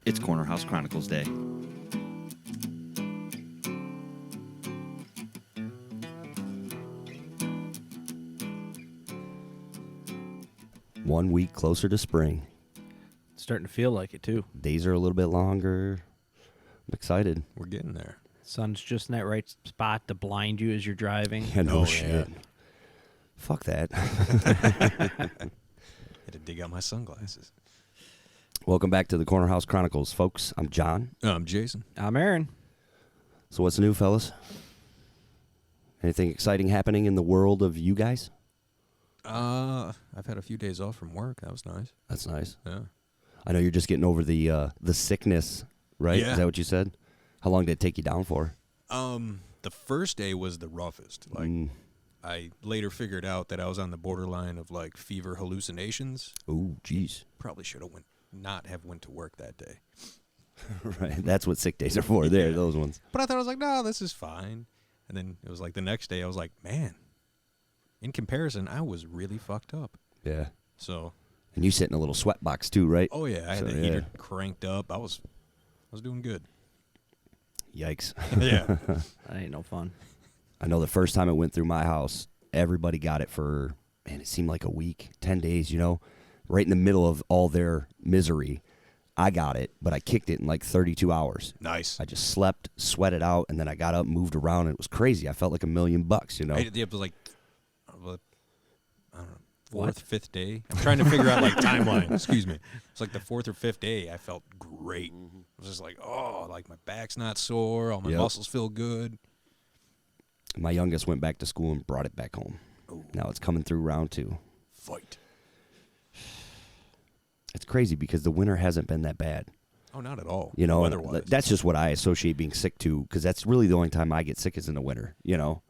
It's Corner House Chronicles Day. One week closer to spring. It's starting to feel like it, too. Days are a little bit longer. I'm excited. We're getting there. Sun's just in that right spot to blind you as you're driving. Yeah, no Oh, shit. yeah. Fuck that. Had to dig out my sunglasses. Welcome back to the Corner House Chronicles, folks. I'm John. I'm Jason. I'm Aaron. So what's new, fellas? Anything exciting happening in the world of you guys? I've had a few days off from work. That was nice. That's nice. Yeah. I know you're just getting over the sickness, right? Yeah. Is that what you said? How long did it take you down for? The first day was the roughest. Like, I later figured out that I was on the borderline of like fever hallucinations. Oh, jeez. Probably should have not have went to work that day. Right. That's what sick days are for. There, those ones. But I thought, I was like, no, this is fine. And then it was like the next day I was like, man, in comparison, I was really fucked up. Yeah. So. And you sit in a little sweat box too, right? Oh yeah, I had So, the heater cranked up. I was doing good. Yikes. Yeah. That ain't no fun. I know the first time it went through my house, everybody got it for, man, it seemed like a week, 10 days, you know, right in the middle of all their misery. I got it, but I kicked it in like 32 hours. Nice. I just slept, sweated out, and then I got up, moved around, and it was crazy. I felt like $1 million, you know. It was like, I don't know, fourth, fifth day. I'm trying to figure out like timeline. Excuse me. It's like the fourth or fifth day. I felt great. I was just like, oh, like my back's not sore. All my muscles feel good. My youngest went back to school and brought it back home. Ooh. Now it's coming through round 2. Fight. It's crazy because the winter hasn't been that bad. Oh, not at all. You know, weather-wise. that's just what I associate being sick to, because that's really the only time I get sick is in the winter, you know?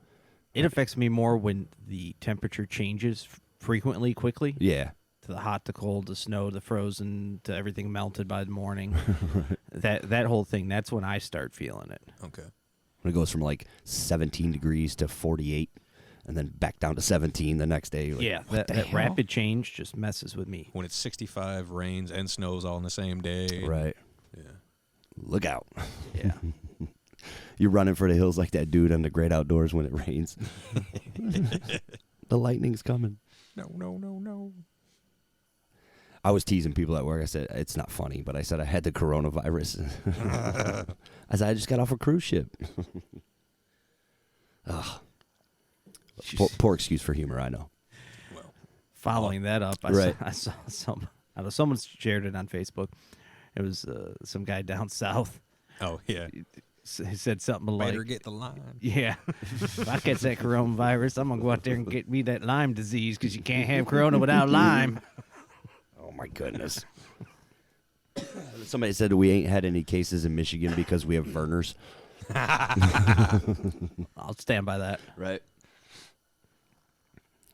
It affects me more when the temperature changes frequently, quickly. Yeah. To the hot, to cold, to snow, to frozen, to everything melted by the morning. That whole thing, that's when I start feeling it. Okay. When it goes from like 17 degrees to 48 and then back down to 17 the next day. Like, Yeah, what that the hell? rapid change just messes with me. When it's 65, rains, and snows all in the same day. Right. Yeah. Look out. Yeah. You're running for the hills like that dude on the great outdoors when it rains. The lightning's coming. No. I was teasing people at work. I said, it's not funny, but I said I had the coronavirus. I said, I just got off a cruise ship. Ugh. Poor excuse for humor, I know. Well, Following that up, I saw some. I know someone shared it on Facebook. It was some guy down south. oh, yeah. He said something like, Better get the line. "Yeah, if I catch that coronavirus, I'm gonna go out there and get me that Lyme disease because you can't have corona without Lyme." Oh, my goodness. Somebody said we ain't had any cases in Michigan because we have Vernors. I'll stand by that. Right.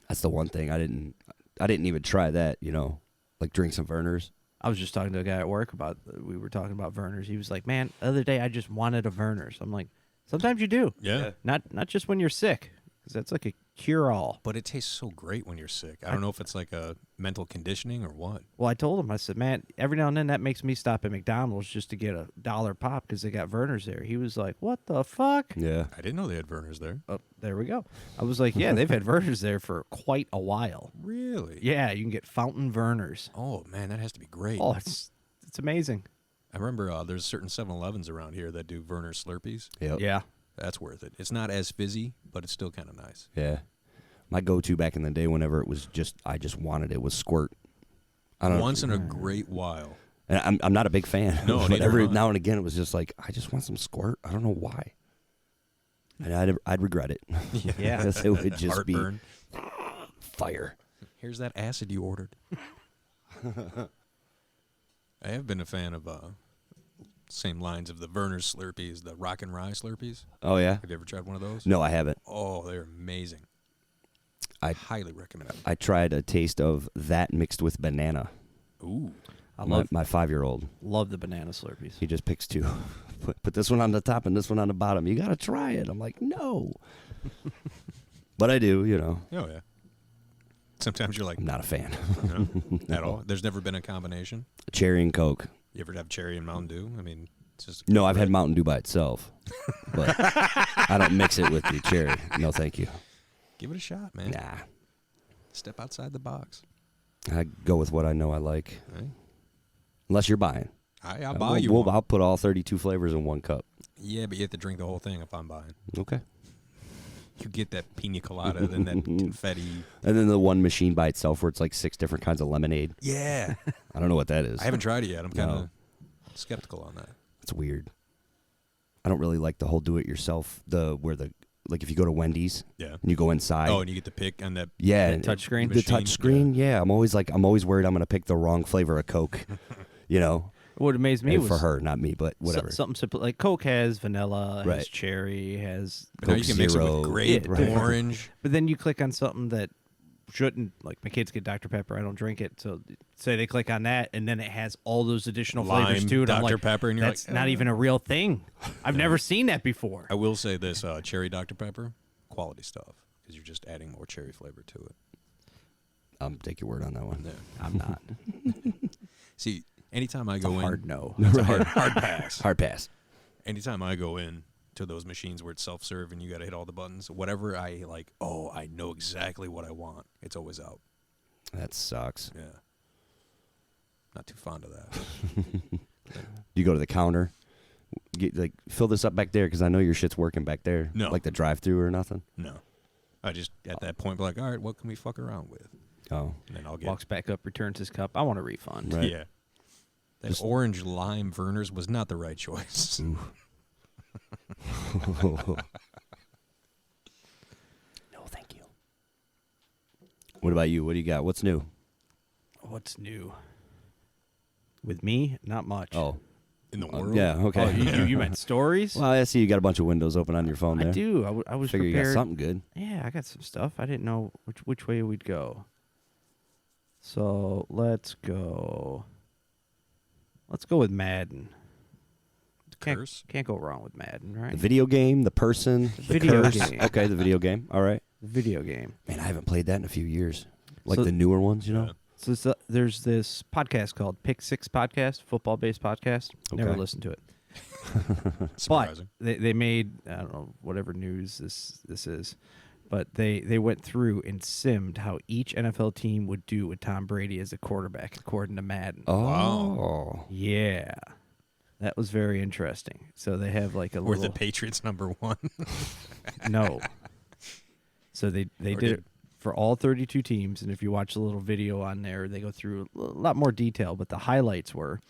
That's the one thing I didn't even try that, you know, like drink some Vernors. I was just talking to a guy at work about. We were talking about Vernors. He was like, "Man, the other day I just wanted a Vernors." I'm like, "Sometimes you do. Yeah. Not just when you're sick, because that's like a cure-all." But it tastes so great when you're sick. I don't know if it's like a mental conditioning or what. Well, I told him, I said, "Man, every now and then that makes me stop at McDonald's just to get $1 pop because they got Vernors there." He was like, "What the fuck?" Yeah. I didn't know they had Vernors there. Oh, there we go. I was like, "Yeah, they've had Vernors there for quite a while." Really? Yeah, you can get fountain Vernors. Oh, man, that has to be great. Oh, it's amazing. I remember there's certain 7-Elevens around here that do Werner Slurpees. Yep. Yeah. That's worth it. It's not as fizzy, but it's still kind of nice. Yeah. My go-to back in the day whenever it was I just wanted it was Squirt. I don't know. Once in a great while. And I'm not a big fan. No, but neither every am I. now and again it was just like, I just want some Squirt. I don't know why. And I'd regret it. Yeah. Because it would just Heartburn. be fire. Here's that acid you ordered. I have been a fan of same lines of the Werner Slurpees, the Rock and Rye Slurpees. Oh, yeah? Have you ever tried one of those? No, I haven't. Oh, they're amazing. I highly recommend it. I tried a taste of that mixed with banana. Ooh. I love my 5-year-old. love the banana Slurpees. He just picks 2. Put this one on the top and this one on the bottom. You got to try it. I'm like, no. But I do, you know. Oh, yeah. Sometimes you're like, I'm not a fan. no, at all. There's never been a combination. Cherry and Coke. You ever have cherry and Mountain Dew? I mean, it's just No, I've had Mountain Dew by itself, but I don't mix it with the cherry. No, thank you. Give it a shot, man. Nah, Step outside the box. I go with what I know I like. Right? Unless you're buying. I'll buy you one. I'll put all 32 flavors in one cup. Yeah, but you have to drink the whole thing if I'm buying. Okay. You get that pina colada, then that confetti. And then the one machine by itself where it's like 6 different kinds of lemonade. Yeah. I don't know what that is. I haven't tried it yet. I'm kind of No. skeptical on that. It's weird. I don't really like the whole do-it-yourself. Like if you go to Wendy's Yeah. and you go inside. Oh, and you get to pick on that. yeah, That touch screen? The Machine, touch screen. Yeah. I'm always worried I'm going to pick the wrong flavor of Coke. You know, What amazed me and was for her, not me, but whatever. something simple like Coke has vanilla, Right. has cherry, has. But now you Coke can mix it Zero. with grape, Yeah, right. orange. But then you click on something that shouldn't. Like my kids get Dr Pepper, I don't drink it. So say they click on that, and then it has all those additional flavors Lime, too. And I'm Dr. like, Pepper, and you're that's like, not even a real thing. I've never seen that before. I will say this: cherry Dr. Pepper, quality stuff, because you're just adding more cherry flavor to it. I'll take your word on that one. Yeah. I'm not. See, anytime I It's a go in, hard no. it's a hard pass. Hard pass. Anytime I go in to those machines where it's self-serve and you got to hit all the buttons, whatever I like, I know exactly what I want. It's always out. That sucks. Yeah. Not too fond of that. You go to the counter, fill this up back there because I know your shit's working back there. No. Like the drive-through or nothing. No. I just, at that point, be like, all right, what can we fuck around with? Oh, And then I'll get, Walks back up, returns his cup. I want a refund. Right. yeah. That Just- orange lime Verner's was not the right choice. no, thank you. What about you? What do you got? What's new? What's new? With me, not much. Oh, In the world? yeah. Okay. Oh, you meant stories? Well, I see you got a bunch of windows open on your phone there. I do. I was Figure you prepared. got something good. Yeah, I got some stuff. I didn't know which way we'd go. So let's go. Let's go with Madden. Curse? Can't go wrong with Madden, right? The video game, the person, the video curse. game. Okay, the video game. All right. Video game. Man, I haven't played that in a few years. Like So- the newer ones, you know? Yeah. So there's this podcast called Pick Six Podcast, football-based podcast. Never Okay. listened to it. Surprising. But they made, I don't know, whatever news this is, but they went through and simmed how each NFL team would do with Tom Brady as a quarterback, according to Madden. Oh. Yeah. That was very interesting. So they have like a Were little... the Patriots number one? No. So they Or did it for all 32 teams, and if you watch the little video on there, they go through a lot more detail, but the highlights were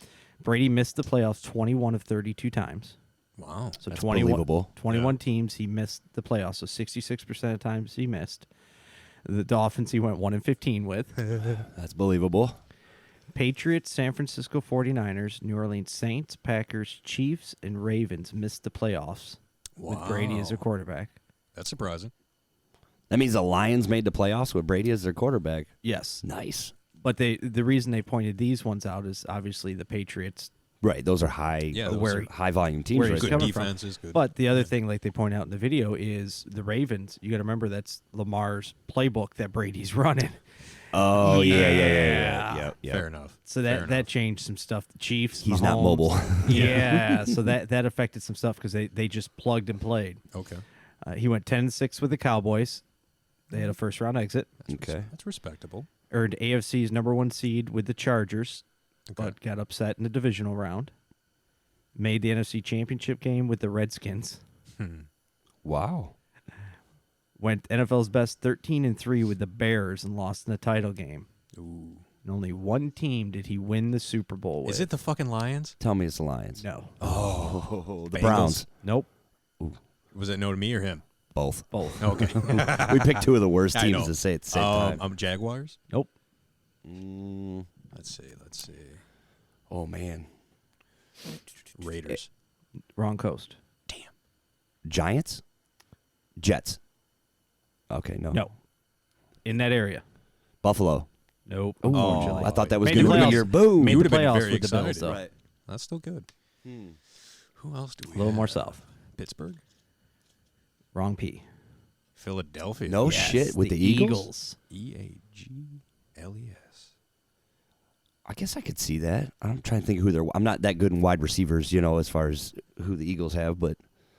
Brady missed the playoffs 21 of 32 times. Wow. So That's 21, believable. 21 teams he missed the playoffs, so 66% of times he missed. The Dolphins he went 1 and 15 with. That's believable. Patriots, San Francisco 49ers, New Orleans Saints, Packers, Chiefs, and Ravens missed the playoffs with Brady as a Wow. quarterback. That's surprising. That means the Lions made the playoffs with Brady as their quarterback. Yes. Nice. But the reason they pointed these ones out is obviously the Patriots. Right. Those are high, Yeah, those Where- are high volume teams where right he's good there. coming from. defenses. Good. But the other thing, like they point out in the video, is the Ravens. You got to remember that's Lamar's playbook that Brady's running. Oh, yeah. Yeah. Yep. Fair enough. So Fair that changed some stuff. The Chiefs, He's not Mahomes. mobile. Yeah, so that affected some stuff because they just plugged and played. Okay. He went 10-6 with the Cowboys. They had a first round exit. Okay. That's respectable. Earned AFC's #1 seed with the Chargers, Okay. but got upset in the divisional round. Made the NFC Championship game with the Redskins. Wow. Went NFL's best 13-3 with the Bears and lost in the title game. Ooh. And only one team did he win the Super Bowl with. Is it the fucking Lions? Tell me it's the Lions. No. Oh, the Bengals. Browns. Nope. Was it no to me or him? Both. Both. Okay. We picked two of the worst I know. teams to say at the same time. Jaguars. Nope. Let's see. Oh, man. Raiders. Wrong coast. Giants? Jets. Okay, no. No. In that area. Buffalo. Nope. Oh, Unfortunately. I thought that was Made going the to be playoffs. your boom. Made You the would've been playoffs very with the Bills, excited. though. Right. That's still good. Who else do we A little have? more south. Pittsburgh? Wrong P. Philadelphia. No Yes, shit with the Eagles? EAGLES. I guess I could see that. I'm trying to think who they're. I'm not that good in wide receivers, as far as who the Eagles have, but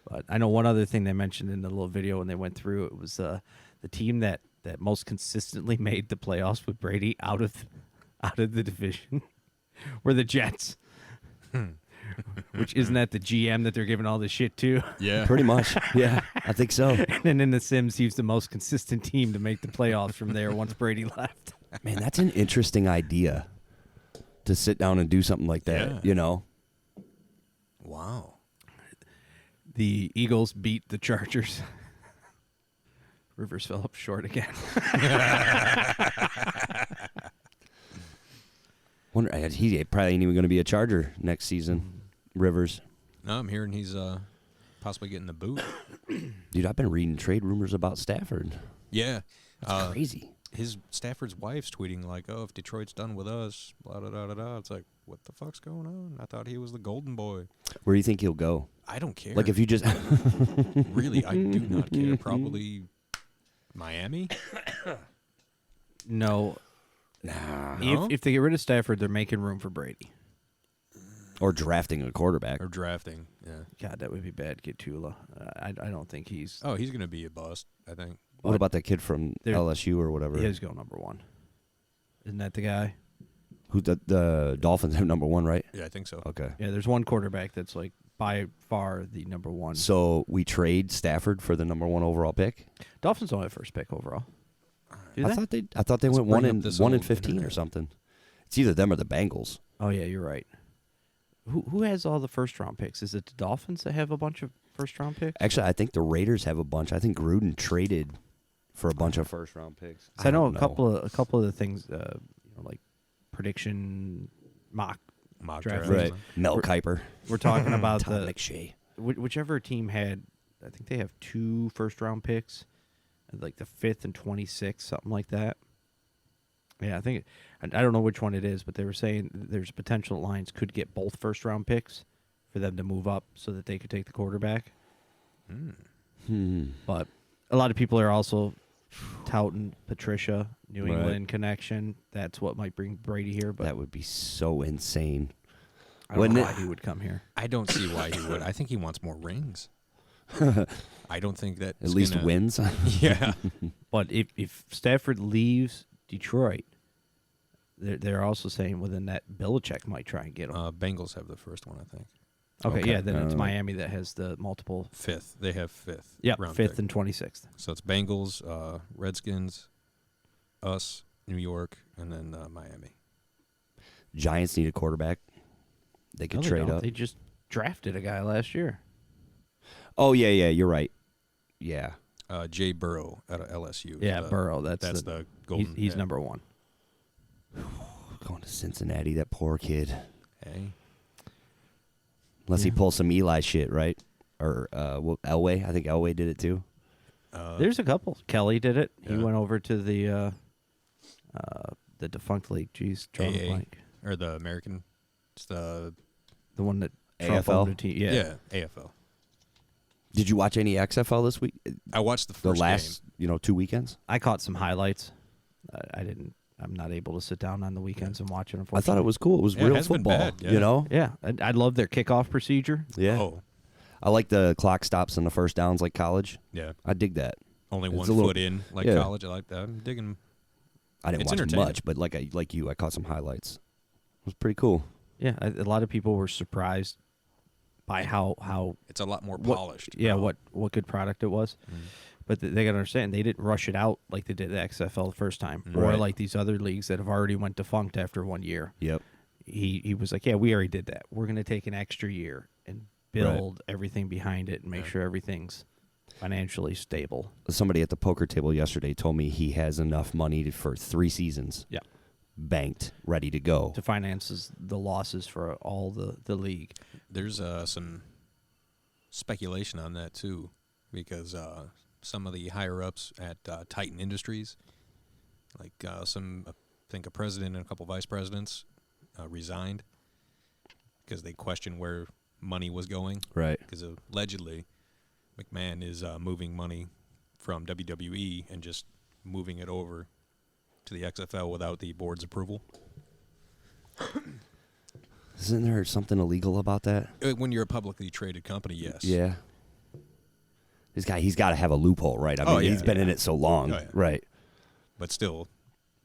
But I know one other thing they mentioned in the little video when they went through it was the team that most consistently made the playoffs with Brady out of the division were the Jets. Which isn't that the GM that they're giving all this shit to? Yeah. pretty much, yeah, I think so. And then in the Sims, he's the most consistent team to make the playoffs from there once Brady left. Man, that's an interesting idea to sit down and do something like that. Yeah. Wow. The Eagles beat the Chargers. Rivers fell up short again. Wonder he probably ain't even going to be a Charger next season. Rivers, No, I'm hearing he's possibly getting the boot. dude, I've been reading trade rumors about Stafford. Yeah. That's crazy. His Stafford's wife's tweeting like, "Oh, if Detroit's done with us, blah blah blah blah." Blah. It's like, what the fuck's going on? I thought he was the golden boy. Where do you think he'll go? I don't care. Like if you just really, I do not care. Probably Miami. No. nah, No? If they get rid of Stafford, they're making room for Brady. or drafting a quarterback. Or drafting. Yeah. God, that would be bad. Get Tula. I don't think he's. Oh, he's gonna be a bust. I think. What about that kid from There- LSU or whatever? He is going number one. Isn't that the guy? Who the Dolphins have number one, right? Yeah, I think so. Okay. Yeah, there's one quarterback that's like by far the number one. So we trade Stafford for the number one overall pick. Dolphins don't have first pick overall. Do I they? thought they Let's went bring up this 1 in old 15 or internet. something. It's either them or the Bengals. Oh yeah, you're right. Who has all the first round picks? Is it the Dolphins that have a bunch of first round picks? Actually, I think the Raiders have a bunch. I think Gruden traded for a bunch of first round picks. So I know don't a couple of the things, like prediction mock. Mock Draft. draft. Right. Mel Kiper. We're talking about Todd the McShay. whichever team had. I think they have 2 first round picks, like the 5th and 26th, something like that. Yeah, I think I don't know which one it is, but they were saying there's potential Lions could get both first round picks for them to move up so that they could take the quarterback. But a lot of people are also touting Patricia, New Right. England connection. That's what might bring Brady here. But That would be so insane. I don't wouldn't know it? why he would come here. I don't see why he would. I think he wants more rings. I don't think that At least wins. Yeah. But if Stafford leaves Detroit, they're also saying within that Belichick might try and get him. Bengals have the first one, I think. okay, yeah, then it's Uh, Miami that has the multiple. Fifth. They have fifth. Yeah, round 5th pick. and 26th. So it's Bengals, Redskins, us, New York, and then Miami. Giants need a quarterback. They could No, they trade don't. up. They just drafted a guy last year. Oh yeah, you're right. Yeah. Jay Burrow out of LSU. Yeah, Burrow. That's the golden. He's yeah. number one. Going to Cincinnati, that poor kid. Hey. Unless he Yeah. pulls some Eli shit, right? Or Elway. I think Elway did it too. There's a couple. Kelly did it. He Yeah. went over to the defunct league. Jeez, drawing a AA. blank. Or the American. It's the The one that Trump AFL? owned a team. Yeah. AFL. Did you watch any XFL this week? I watched the The first last, 2 weekends? I caught some highlights. I didn't. I'm not able to sit down on the weekends and watch it. I Unfortunately, thought it was cool. It was Yeah, it real has been football, bad, yeah. Yeah, I love their kickoff procedure. Yeah. Oh, I like the clock stops and the first downs like college. yeah. I dig that. Only It's one a little- foot in, like yeah. college. I like that. I'm digging. I didn't It's watch entertaining. much, but like you, I caught some highlights. It was pretty cool. Yeah, a lot of people were surprised by how It's a lot more what- polished. yeah now. what good product it was. But they got to understand they didn't rush it out like they did the XFL the first time, or Right. like these other leagues that have already went defunct after 1 year. Yep. He was like, yeah, we already did that. We're going to take an extra year and build everything behind it and make Yeah. sure everything's financially stable. Somebody at the poker table yesterday told me he has enough money for 3 seasons. Yeah. Banked, ready to go. To finance the losses for all the league. There's some speculation on that too, because some of the higher ups at Titan Industries, like I think a president and a couple vice presidents, resigned because they questioned where money was going. Right. Because allegedly, McMahon is moving money from WWE and just moving it over to the XFL without the board's approval. Isn't there something illegal about that? When you're a publicly traded company, yes. Yeah. He's got to have a loophole, right? I mean, he's been in it so long, right? But still,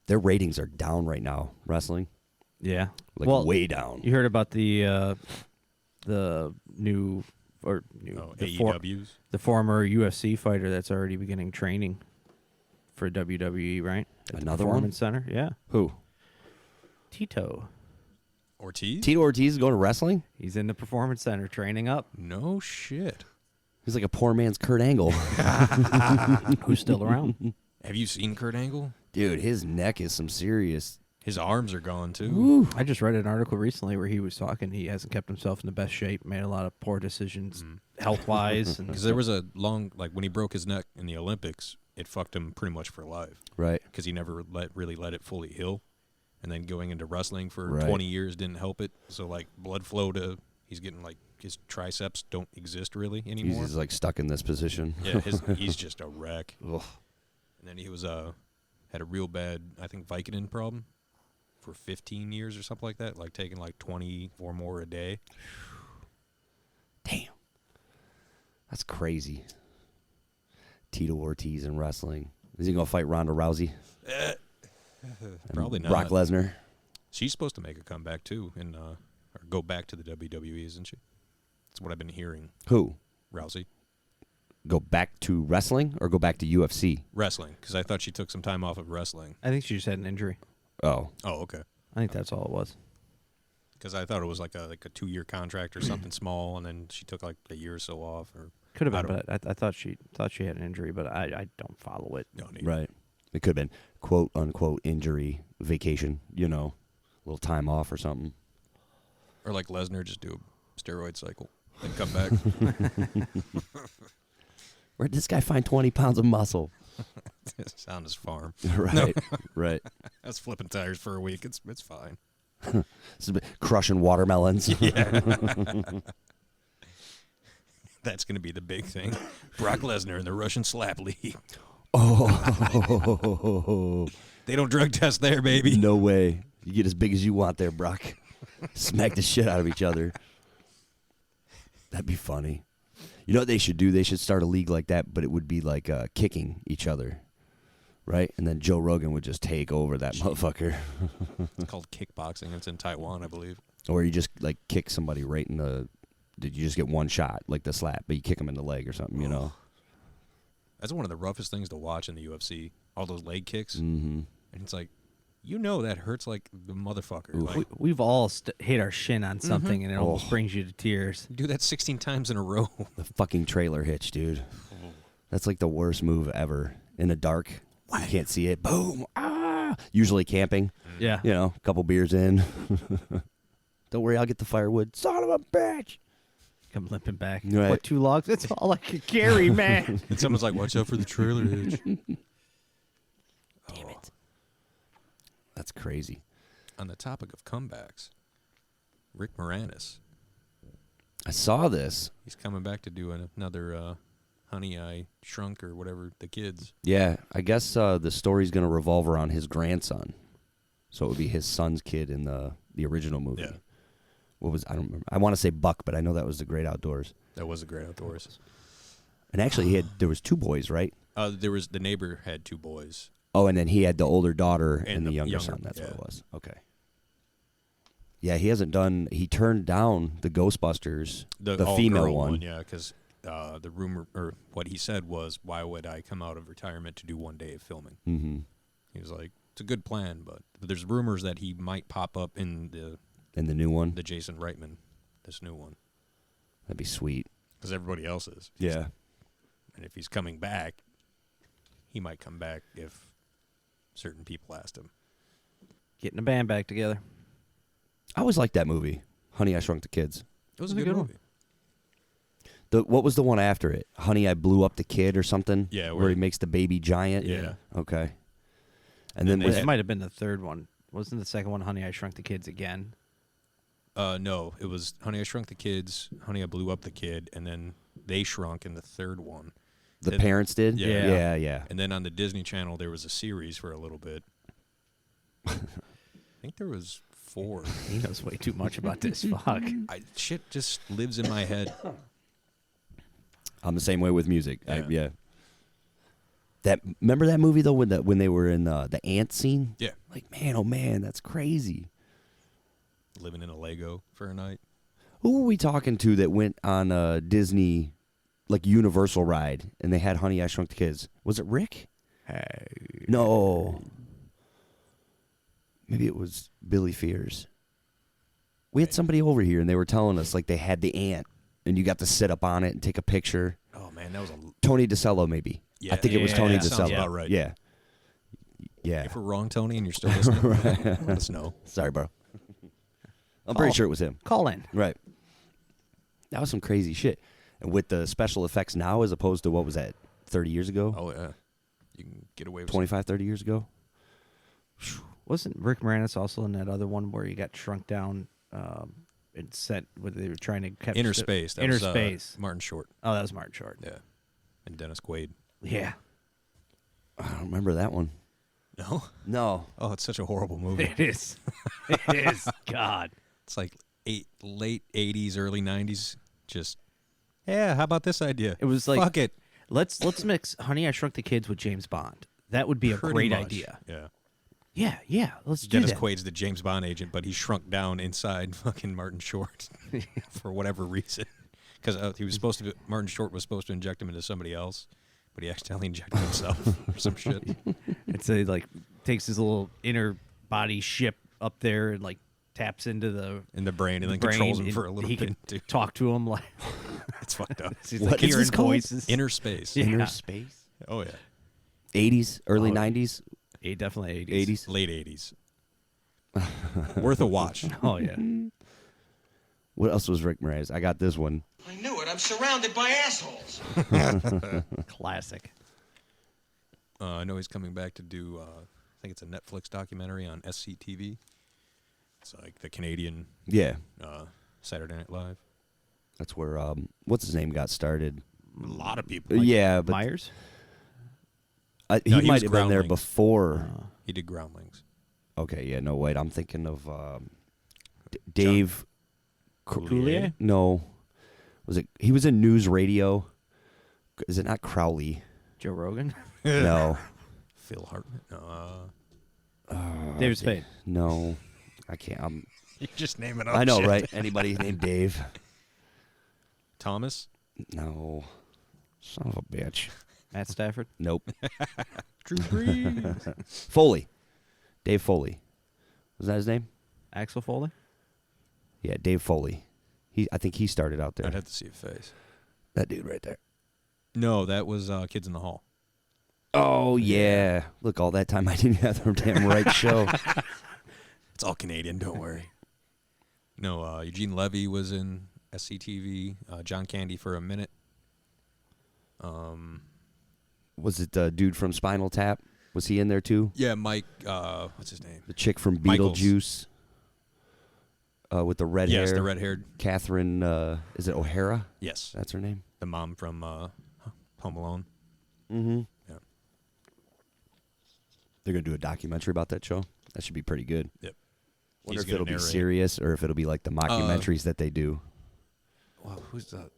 their ratings are down right now. Wrestling, Yeah. like way down. You heard about the new AEWs? The former UFC fighter that's already beginning training for WWE, right? At Another the one? Performance Center, yeah. Who? Tito. Ortiz? Tito Ortiz is going to wrestling? He's in the Performance Center training up. No shit. He's like a poor man's Kurt Angle. Who's still around? Have you seen Kurt Angle? Dude, his neck is some serious. His arms are gone, too. Woo. I just read an article recently where he was talking. He hasn't kept himself in the best shape, made a lot of poor decisions health-wise. Because there was a long, like, when he broke his neck in the Olympics, it fucked him pretty much for life. Right. Because he never really let it fully heal. And then going into wrestling for Right. 20 years didn't help it. So, like, blood flow he's getting, like, his triceps don't exist really anymore. He's like stuck in this position. Yeah, he's just a wreck. Ugh. And then he was had a real bad, I think, Vicodin problem for 15 years or something like that, like taking like 20 or more a day. Damn. That's crazy. Tito Ortiz in wrestling. Is he going to fight Ronda Rousey? Probably not. Brock Lesnar? She's supposed to make a comeback too and or go back to the WWE, isn't she? That's what I've been hearing. Who? Rousey. Go back to wrestling or go back to UFC? Wrestling, because I thought she took some time off of wrestling. I think she just had an injury. Oh. Oh, okay. I think that's all it was. Because I thought it was like a 2-year contract or something small, and then she took like a year or so off. Or Could have been, but I thought she had an injury, but I don't follow it. no need. Right. It could have been quote unquote injury, vacation, a little time off or something. Or like Lesnar, just do a steroid cycle and come back. Where'd this guy find 20 pounds of muscle? It's on his farm. Right. Right. That's flipping tires for a week. It's fine. Crushing watermelons. Yeah. That's going to be the big thing. Brock Lesnar in the Russian Slap League. Oh. They don't drug test there, baby. No way. You get as big as you want there, Brock. Smack the shit out of each other. That'd be funny. You know what they should do? They should start a league like that, but it would be like kicking each other. Right? And then Joe Rogan would just take over that motherfucker. It's called kickboxing. It's in Taiwan, I believe. Or you just like kick somebody right in the... Did you just get one shot, like the slap, but you kick them in the leg or something, That's one of the roughest things to watch in the UFC. All those leg kicks. Mm-hmm. And it's like, that hurts like the motherfucker. Like, We've all hit our shin on something, and it almost brings you to tears. do that 16 times in a row. The fucking trailer hitch, dude. That's like the worst move ever. In the dark, you can't see it. Boom. Ah. Usually camping. Yeah. A couple beers in. Don't worry, I'll get the firewood. Son of a bitch. Come limping back. Right. What, 2 logs? That's all I could carry, man. And someone's like, watch out for the trailer hitch. Damn it. That's crazy. On the topic of comebacks, Rick Moranis. I saw this. He's coming back to do another Honey, I Shrunk or whatever, the kids. Yeah, I guess the story's going to revolve around his grandson. So it would be his son's kid in the original movie. Yeah. I don't remember. I want to say Buck, but I know that was The Great Outdoors. That was the Great Outdoors. And actually, there was 2 boys, right? The neighbor had 2 boys. Oh, and then he had the older daughter and the younger younger, son. That's what yeah. it was. Okay. Yeah, he turned down the Ghostbusters, the female one. Yeah, because the rumor, or what he said was, why would I come out of retirement to do one day of filming? Mm-hmm. He was like, it's a good plan, but there's rumors that he might pop up in the new one? the Jason Reitman, this new one. That'd be sweet. Because everybody else is. Yeah. And if he's coming back, he might come back if certain people asked him. Getting a band back together. I always liked that movie, Honey, I Shrunk the Kids. It was a good movie. What was the one after it? Honey, I Blew Up the Kid or something? Yeah. Where he makes the baby giant? Yeah. Okay. And then This might have been the third one. Wasn't the second one Honey, I Shrunk the Kids again? No, it was Honey, I Shrunk the Kids, Honey, I Blew Up the Kid, and then they shrunk in the third one. the parents did? Yeah. Yeah. And then on the Disney Channel, there was a series for a little bit. I think there was 4. He knows way too much about this. Fuck. Shit just lives in my head. I'm the same way with music. Yeah. Yeah. Remember that movie though when they were in the ant scene? Yeah. Like, man, oh man, that's crazy. Living in a Lego for a night. Who were we talking to that went on a Disney, like, Universal ride, and they had Honey, I Shrunk the Kids? Was it Rick? Hey. No. Maybe it was Billy Fears. We had somebody over here, and they were telling us, like, they had the ant, and you got to sit up on it and take a picture. Oh man, that was Tony DeCello, maybe. Yeah, I think it was Tony that sounds DeCello. about right. Yeah. Yeah. If we're wrong, Tony, and you're still listening, let us know. Sorry, bro. I'm pretty sure it was him. Call in. Right. That was some crazy shit. And with the special effects now as opposed to, what was that, 30 years ago? Oh yeah, you can get away with 25, 30 years ago? Wasn't Rick Moranis also in that other one where he got shrunk down and sent where they were trying to capture Inner Space. That Inner was, Space. Martin Short. Oh, that was Martin Short. Yeah, and Dennis Quaid. Yeah. I don't remember that one. No. No. Oh, it's such a horrible movie. It is. It is. God. It's like late 80s, early 90s. Just, yeah, how about this idea? It was like, fuck it. Let's mix Honey, I Shrunk the Kids with James Bond. That would be a Pretty great much. idea. Yeah. Yeah. Let's do Dennis that. Quaid's the James Bond agent, but he shrunk down inside fucking Martin Short for whatever reason. Because Martin Short was supposed to inject him into somebody else, but he accidentally injected himself or some shit. It's a, like, takes his little inner body ship up there and, like, taps into In the brain, and then brain, controls him and for a little he bit, can too. talk to him like It's fucked up. he's What like is hearing this called? voices. Inner Space. Yeah. Inner Space? Oh, yeah. 80s, early Oh, 90s, Definitely 80s. 80s. Late 80s. Worth a watch. Oh, yeah. What else was Rick Moranis? I got this one. I knew it. I'm surrounded by assholes. Classic. I know he's coming back to do, I think it's a Netflix documentary on SCTV. It's like the Canadian Yeah. Saturday Night Live. That's where, what's his name got started. A lot of people. Yeah, but Myers? he No, he might was have been there Groundlings. before. He did Groundlings. Okay, yeah, no, wait. I'm thinking of Dave Coulier? No. Was it? He was in News Radio. Is it not Crowley? Joe Rogan? No. Phil Hartman. No, David Spade. No. I can't. you're just naming up. I know, shit. right? Anybody named Dave? Thomas. No. Son of a bitch. Matt Stafford? Nope. Drew Brees. Foley. Dave Foley. Was that his name? Axel Foley? Yeah, Dave Foley. I think he started out there. I'd have to see a face. That dude right there. No, that was Kids in the Hall. Oh, yeah. Look, all that time I didn't have the damn right show. It's all Canadian, don't worry. No, Eugene Levy was in SCTV. John Candy for a minute. Was it the dude from Spinal Tap? Was he in there too? Yeah, Mike. What's his name? The chick from Michaels. Beetlejuice with the red hair. Yes, the red-haired. Catherine, is it O'Hara? Yes, That's her name? the mom from Home Alone. Mm-hmm. Yeah. They're going to do a documentary about that show? That should be pretty good. Yep. Wonder He's if it'll gonna be narrate. serious or if it'll be like the mockumentaries that they do. Well, who's the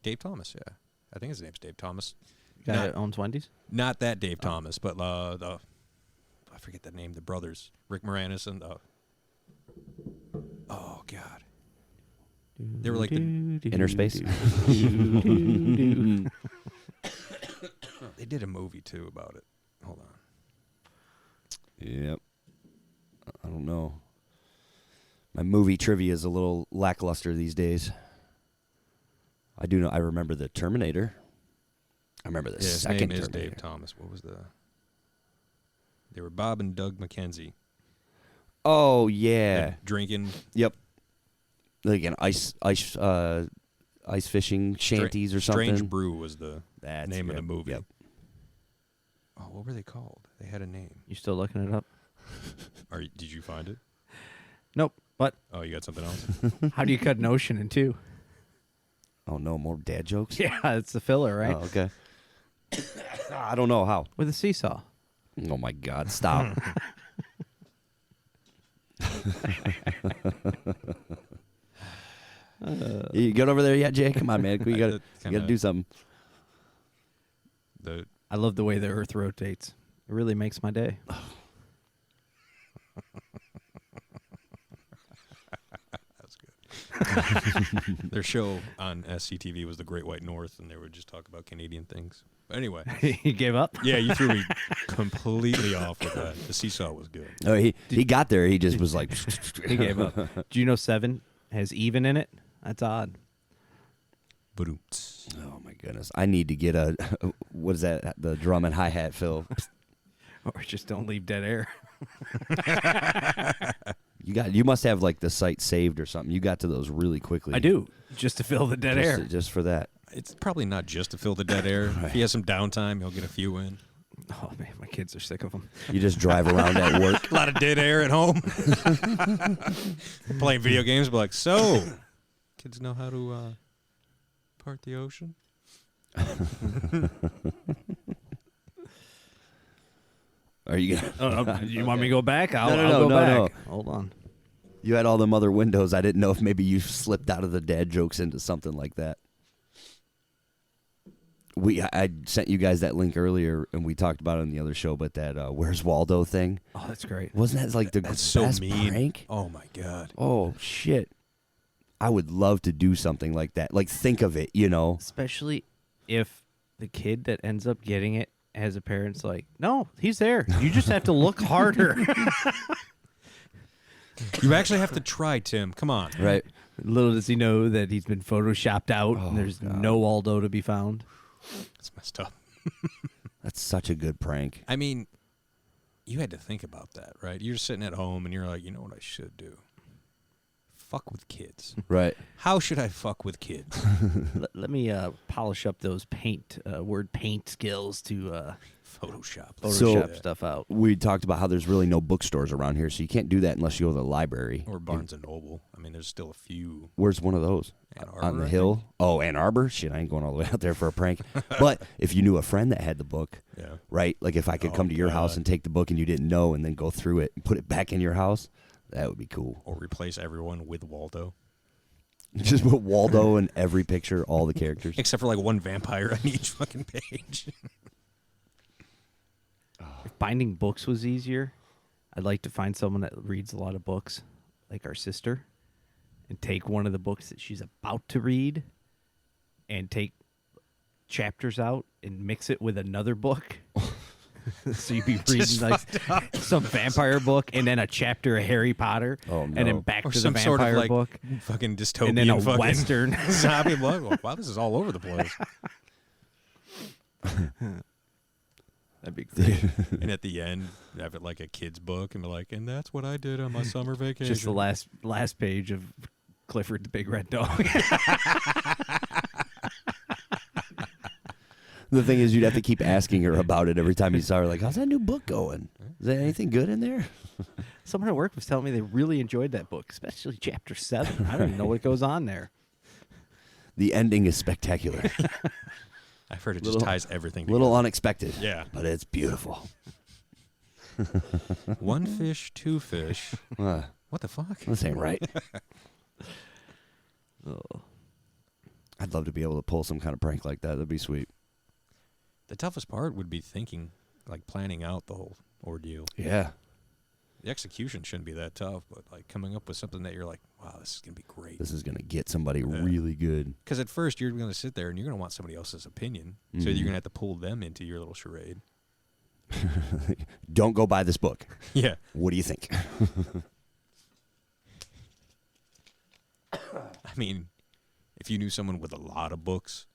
Dave Thomas? Yeah, I think his name's Dave Thomas. Guy Not- that owns Wendy's? Not that Dave Thomas, but the I forget the name. The brothers, Rick Moranis and oh god, they were like the, Inner Space? they did a movie too about it. Hold on. Yep. I don't know. My movie trivia is a little lackluster these days. I do know. I remember the Terminator. I remember the Yeah, his second name is Terminator. Dave Thomas. What was the? They were Bob and Doug McKenzie. Oh yeah. They're drinking. Yep. Like an ice fishing shanties or something. Strange Brew was the That's name of yep, the movie. Yep. Oh, what were they called? They had a name. You still looking it up? Did you find it? Nope. But Oh, you got something else? how do you cut an ocean in two? Oh no, more dad jokes. Yeah, it's the filler, right? Oh, okay. I don't know how. With a seesaw. Oh my God! Stop. You get over there yet, Jay? Come on, man. You got to Kinda- do something. I love the way the Earth rotates. It really makes my day. That's good. Their show on SCTV was The Great White North, and they would just talk about Canadian things. But anyway, You gave up? yeah, you threw me completely off with that. The seesaw was good. Oh, he got there. He just was like, He gave up. Do you know 7 has even in it? That's odd. Ba-doom-ts. oh my goodness. I need to get a, what is that? The drum and hi-hat fill. Or just don't leave dead air. You must have like the site saved or something. You got to those really quickly. I do, just to fill the dead air. Just for that. It's probably not just to fill the dead air. If he has some downtime, he'll get a few in. Oh, man, my kids are sick of them. You just drive around at work. A lot of dead air at home. Playing video games, but like, so, kids know how to part the ocean? Are you gonna? You want me to go back? I'll No, go back. no. Hold on. You had all them other windows. I didn't know if maybe you slipped out of the dad jokes into something like that. I sent you guys that link earlier, and we talked about it on the other show. But that "Where's Waldo" thing, Oh, that's great. wasn't that like the That's so best mean. prank? Oh my god. Oh shit! I would love to do something like that. Like think of it, you know. Especially if the kid that ends up getting it has a parent's like, no, he's there. You just have to look harder. You actually have to try, Tim. Come on. Right. Little does he know that he's been photoshopped out Oh, and there's God. no Waldo to be found. It's messed up. That's such a good prank. I mean, you had to think about that, right? You're sitting at home and you're like, you know what I should do? Fuck with kids. Right. How should I fuck with kids? Let me polish up those word paint skills to Photoshop. Photoshop stuff out. We talked about how there's really no bookstores around here, so you can't do that unless you go to the library. Or Barnes and Noble. I mean, there's still a few. Where's one of those? Ann On Arbor, the I hill? think. Oh, Ann Arbor? Shit, I ain't going all the way out there for a prank. But if you knew a friend that had the book, Yeah. right? Like if I could Oh, come to your house God. and take the book and you didn't know and then go through it and put it back in your house, that would be cool. Or replace everyone with Waldo. Just put Waldo in every picture, all the characters. Except for like one vampire on each fucking page. If binding books was easier, I'd like to find someone that reads a lot of books, like our sister, and take one of the books that she's about to read and take chapters out and mix it with another book. So you'd be reading like some vampire book and then a chapter of Harry Potter Oh, and no. then back Or to the some vampire sort of like book fucking dystopian and then a fucking western. zombie book. Wow, this is all over the place. That'd be great. And at the end, have it like a kid's book and be like, and that's what I did on my summer vacation. Just the last page of Clifford the Big Red Dog. The thing is, you'd have to keep asking her about it every time you saw her. Like, how's that new book going? Is there anything good in there? Someone at work was telling me they really enjoyed that book, especially chapter 7. I don't even know what goes on there. The ending is spectacular. I've heard it Little- just ties everything A little together. unexpected. Yeah. But it's beautiful. One fish, two fish. What the fuck? This ain't right. Oh. I'd love to be able to pull some kind of prank like that. That'd be sweet. The toughest part would be thinking, like planning out the whole ordeal. Yeah. The execution shouldn't be that tough, but like coming up with something that you're like, wow, this is going to be great. This is going to get somebody really good. Because at first you're going to sit there and you're going to want somebody else's opinion. So you're going to have to pull them into your little charade. Don't go buy this book. Yeah. What do you think? I mean, if you knew someone with a lot of books,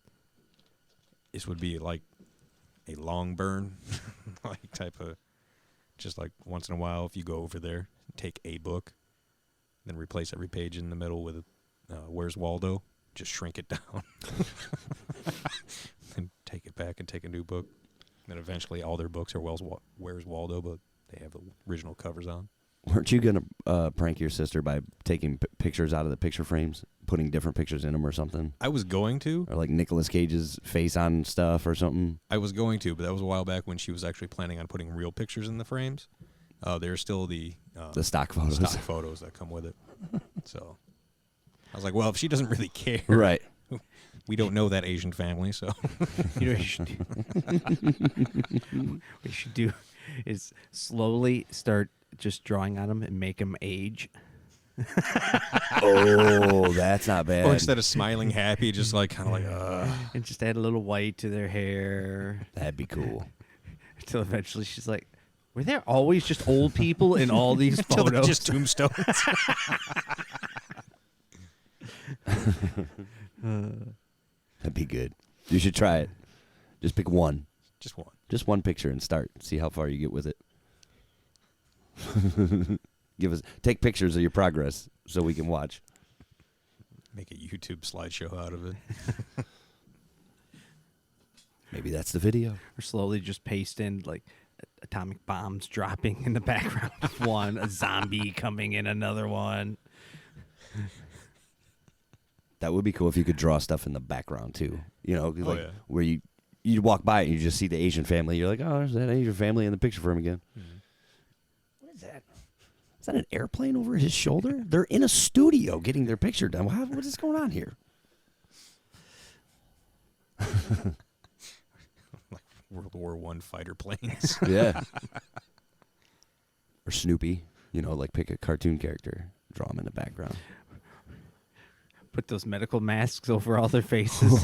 this would be like a long burn, like type of, just like once in a while, if you go over there, take a book, then replace every page in the middle with Where's Waldo? Just shrink it down. Then take it back and take a new book. Then eventually all their books are Where's Waldo, but they have the original covers on. Weren't you going to prank your sister by taking pictures out of the picture frames, putting different pictures in them or something? I was going to. Or like Nicolas Cage's face on stuff or something? I was going to, but that was a while back when she was actually planning on putting real pictures in the frames. There's still the stock photos. stock photos that come with it. So I was like, well, if she doesn't really care, Right. we don't know that Asian family, so You know what you should do? What you should do is slowly start just drawing on them and make them age. Oh, that's not bad. or instead of smiling happy, just like kind of like, And just add a little white to their hair That'd be cool. until eventually she's like, were there always just old people in all these till they're photos? just tombstones. That'd be good. You should try it. Just pick one. Just one. Just one picture and start. See how far you get with it. Take pictures of your progress so we can watch. Make a YouTube slideshow out of it. Maybe that's the video. Or slowly just paste in like atomic bombs dropping in the background of one, a zombie coming in another one. That would be cool if you could draw stuff in the background too. You know, like yeah. where you walk by and you just see the Asian family. You're like, oh, there's that Asian family in the picture for him again. Mm-hmm. What is that? Is that an airplane over his shoulder? They're in a studio getting their picture done. What is going on here? Like World War I fighter planes. Yeah. Or Snoopy. You know, like pick a cartoon character, draw him in the background. Put those medical masks over all their faces.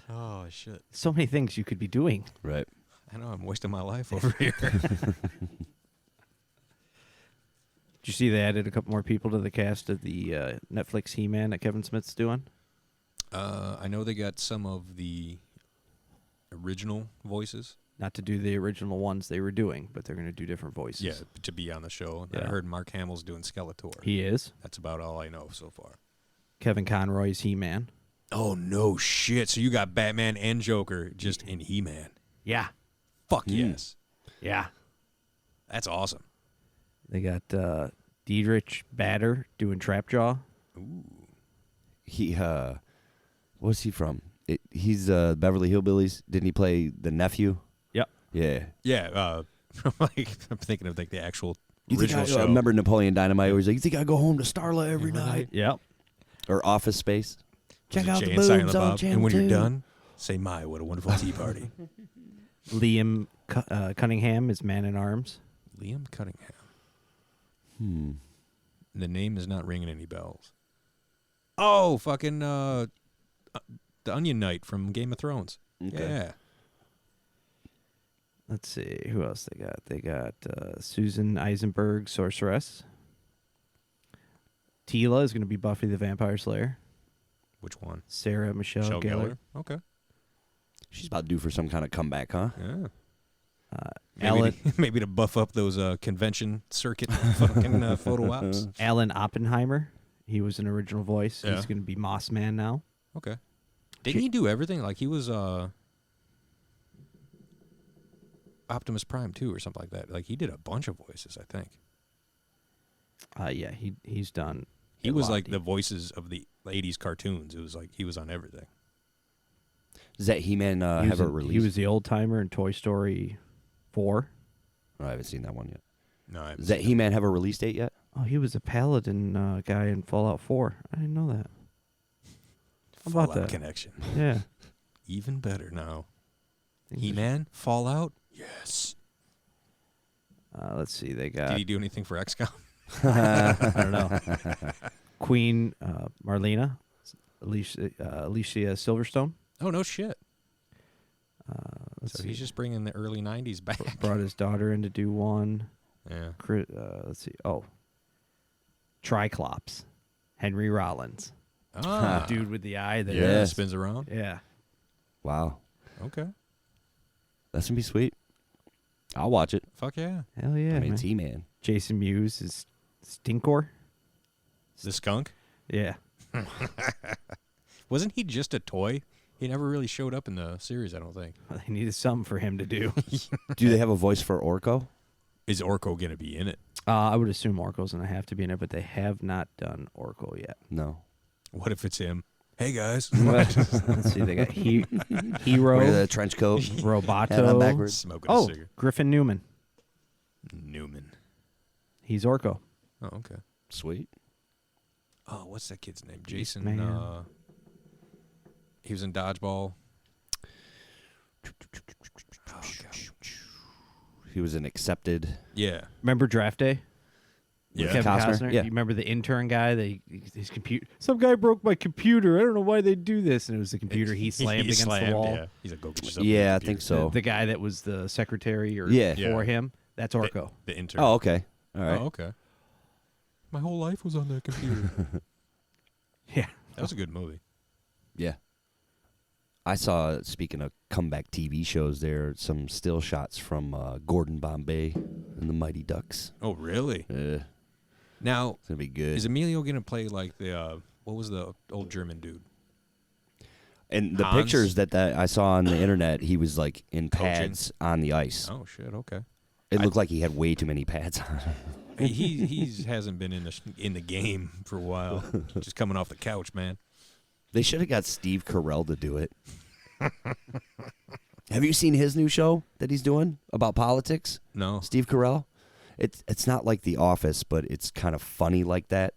Oh shit! So many things you could be doing. Right. I know I'm wasting my life over here. Did you see they added a couple more people to the cast of the Netflix He-Man that Kevin Smith's doing? I know they got some of the original voices. Not to do the original ones they were doing, but they're going to do different voices. Yeah, to be on the show. I Yeah. heard Mark Hamill's doing Skeletor. He is. That's about all I know so far. Kevin Conroy's He-Man. Oh no shit! So you got Batman and Joker just in He-Man. Yeah. Fuck yes, Yeah. that's awesome. They got Diedrich Bader doing Trapjaw. He what's he from? He's Beverly Hillbillies. Didn't he play the nephew? Yep. Yeah. Yeah, like I'm thinking of like the actual You think original I show. remember Napoleon Dynamite always like, you think I go home to Starla every night? Yep. Or Office Space? Check out Jay the and Silent boobs on Bob. Channel And when 2. you're done, say, "My, what a wonderful tea party." Liam Cunningham is Man at Arms. Liam Cunningham. The name is not ringing any bells. Oh, fucking the Onion Knight from Game of Thrones. Okay. Yeah. Let's see. Who else they got? They got Susan Eisenberg, Sorceress. Tila is going to be Buffy the Vampire Slayer. Which one? Sarah Michelle Gellar. Okay. She's about due for some kind of comeback, huh? Yeah. Alan, Maybe to buff up those convention circuit fucking photo ops. Alan Oppenheimer. He was an original voice. Yeah. He's going to be Moss Man now. Okay. Didn't he do everything? Like he was Optimus Prime too, or something like that. Like he did a bunch of voices, I think. Yeah, he's done. He a was lot. like the voices of the 80s cartoons. It was like he was on everything. Does that He-Man He was have a in- release? He was the old timer in Toy Story 4. Oh, I haven't seen that one yet. No, I haven't Does that seen He-Man have a release date yet? Oh, he was a paladin guy in Fallout 4. I didn't know that. How about Fallout that? Connection. Yeah. Even better now. Things are- He-Man? Fallout? Yes. Let's see. They got. Did he do anything for XCOM? I don't know. Queen Marlena, Alicia Silverstone. Oh, no shit. Let's So see. he's just bringing the early 90s back. Brought his daughter in to do one. Yeah. Let's see. Oh, Triclops, Henry Rollins, Ah. dude with the eye there. Yeah, Yes. spins around. Yeah. Wow. Okay. That's going to be sweet. I'll watch it. Fuck yeah. Hell yeah, I mean, man. it's He-Man. Jason Mewes is Stinkor. The skunk? Yeah. Wasn't he just a toy? He never really showed up in the series, I don't think. They needed something for him to do. Do they have a voice for Orko? Is Orko going to be in it? I would assume Orko's going to have to be in it, but they have not done Orko yet. No. What if it's him? Hey guys, Let's see, they got Hero, Wear the trench coat. Hat on Roboto. backwards. smoking a Oh, cigarette. Griffin Newman. Newman. He's Orko. Oh, okay. Sweet. Oh, what's that kid's name? Beast Jason. Man. He was in Dodgeball. He was an accepted. Yeah. Remember Draft Day? Yeah. Kevin Costner? Costner. Yeah. You remember the intern guy? His computer. Some guy broke my computer. I don't know why they do this. And it was the computer he slammed against the wall. Yeah. He's like, go get yourself. Yeah, a I think computer. so. The guy that was the secretary or Yeah. for Yeah. him. That's Orko. The intern. Oh, okay. All right. Oh, okay. My whole life was on that computer. Yeah. That was a good movie. Yeah. I saw, speaking of comeback TV shows, there some still shots from Gordon Bombay and the Mighty Ducks. Oh, really? It's Now, going to be good. is Emilio going to play like the, what was the old German dude? And the Hans? pictures that I saw on the internet, he was like in Coaching? pads on the ice. Oh, shit. Okay. It looked like he had way too many pads on. he hasn't been in the game for a while. Just coming off the couch, man. They should have got Steve Carell to do it. Have you seen his new show that he's doing about politics? No. Steve Carell? It's not like The Office, but it's kind of funny like that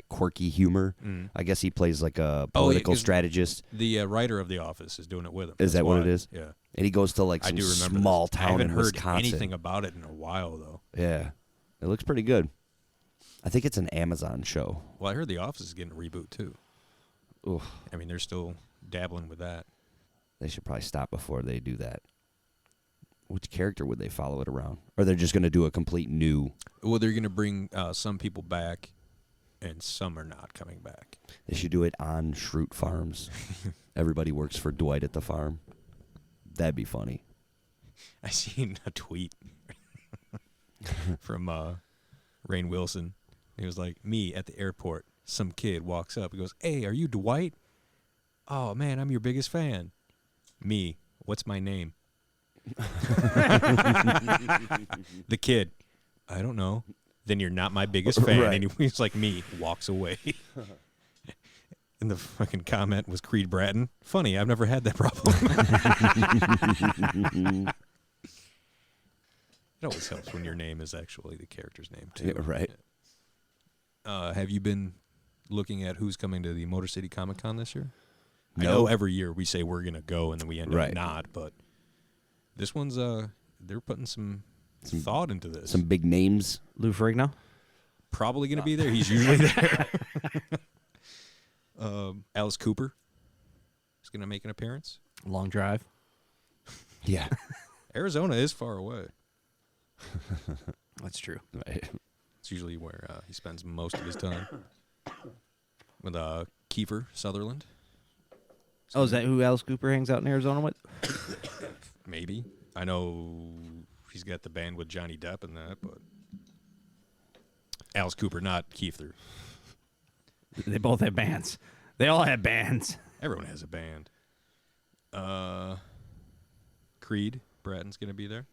quirky humor. I guess he plays like a political 'cause strategist. The writer of The Office is doing it with him. Is That's that what it why. is? Yeah. And he goes to like I some do remember small this. I town haven't in heard Wisconsin. anything about it in a while, though. Yeah. It looks pretty good. I think it's an Amazon show. Well, I heard The Office is getting a reboot, too. Oof. I mean, they're still dabbling with that. They should probably stop before they do that. Which character would they follow it around? Or they're just going to do a complete new... Well, they're going to bring some people back, and some are not coming back. They should do it on Schrute Farms. Everybody works for Dwight at the farm. That'd be funny. I seen a tweet from Rainn Wilson. He was like, me at the airport. Some kid walks up. He goes, hey, are you Dwight? Oh, man, I'm your biggest fan. Me. What's my name? The kid. I don't know. Then you're not my biggest fan. Right. And he's like, me. Walks away. And the fucking comment was Creed Bratton. Funny, I've never had that problem. It always helps when your name is actually the character's name, too. Yeah, right. Have you been looking at who's coming to the Motor City Comic Con this year? I No. know every year we say we're going to go and then we end up Right. not, but this one's, they're putting some thought into this. Some big names. Lou Ferrigno. Probably going to be there. He's usually there. Alice Cooper is going to make an appearance. Long Drive. Yeah. Arizona is far away. That's true. Right. It's usually where he spends most of his time. With Kiefer Sutherland. Oh, is that who Alice Cooper hangs out in Arizona with? Maybe. I know he's got the band with Johnny Depp and that, but Alice Cooper, not Kiefer. They both have bands. They all have bands. Everyone has a band. Creed Bratton's gonna be there.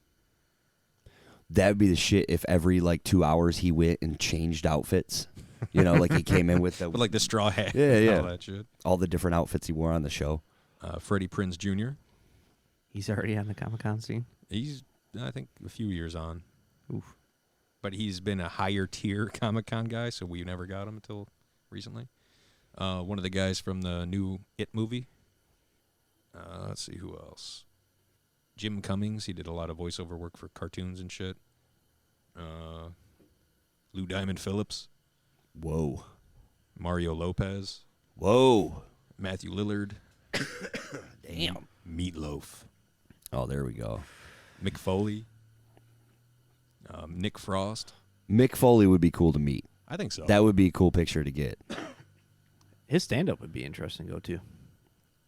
That would be the shit if every 2 hours he went and changed outfits. You know, like he came in with the With like the straw hat. Yeah, and yeah. all that shit. all the different outfits he wore on the show. Freddie Prinze Jr. He's already on the Comic-Con scene. He's, I think, a few years on. Oof. But he's been a higher tier Comic-Con guy, so we never got him until recently. One of the guys from the new It movie. Let's see, who else? Jim Cummings. He did a lot of voiceover work for cartoons and shit. Lou Diamond Phillips. Whoa. Mario Lopez. Whoa. Matthew Lillard. Damn. Meatloaf. Oh, there we go. Mick Foley. Nick Frost. Mick Foley would be cool to meet. I think so. That would be a cool picture to get. His stand-up would be interesting to go to.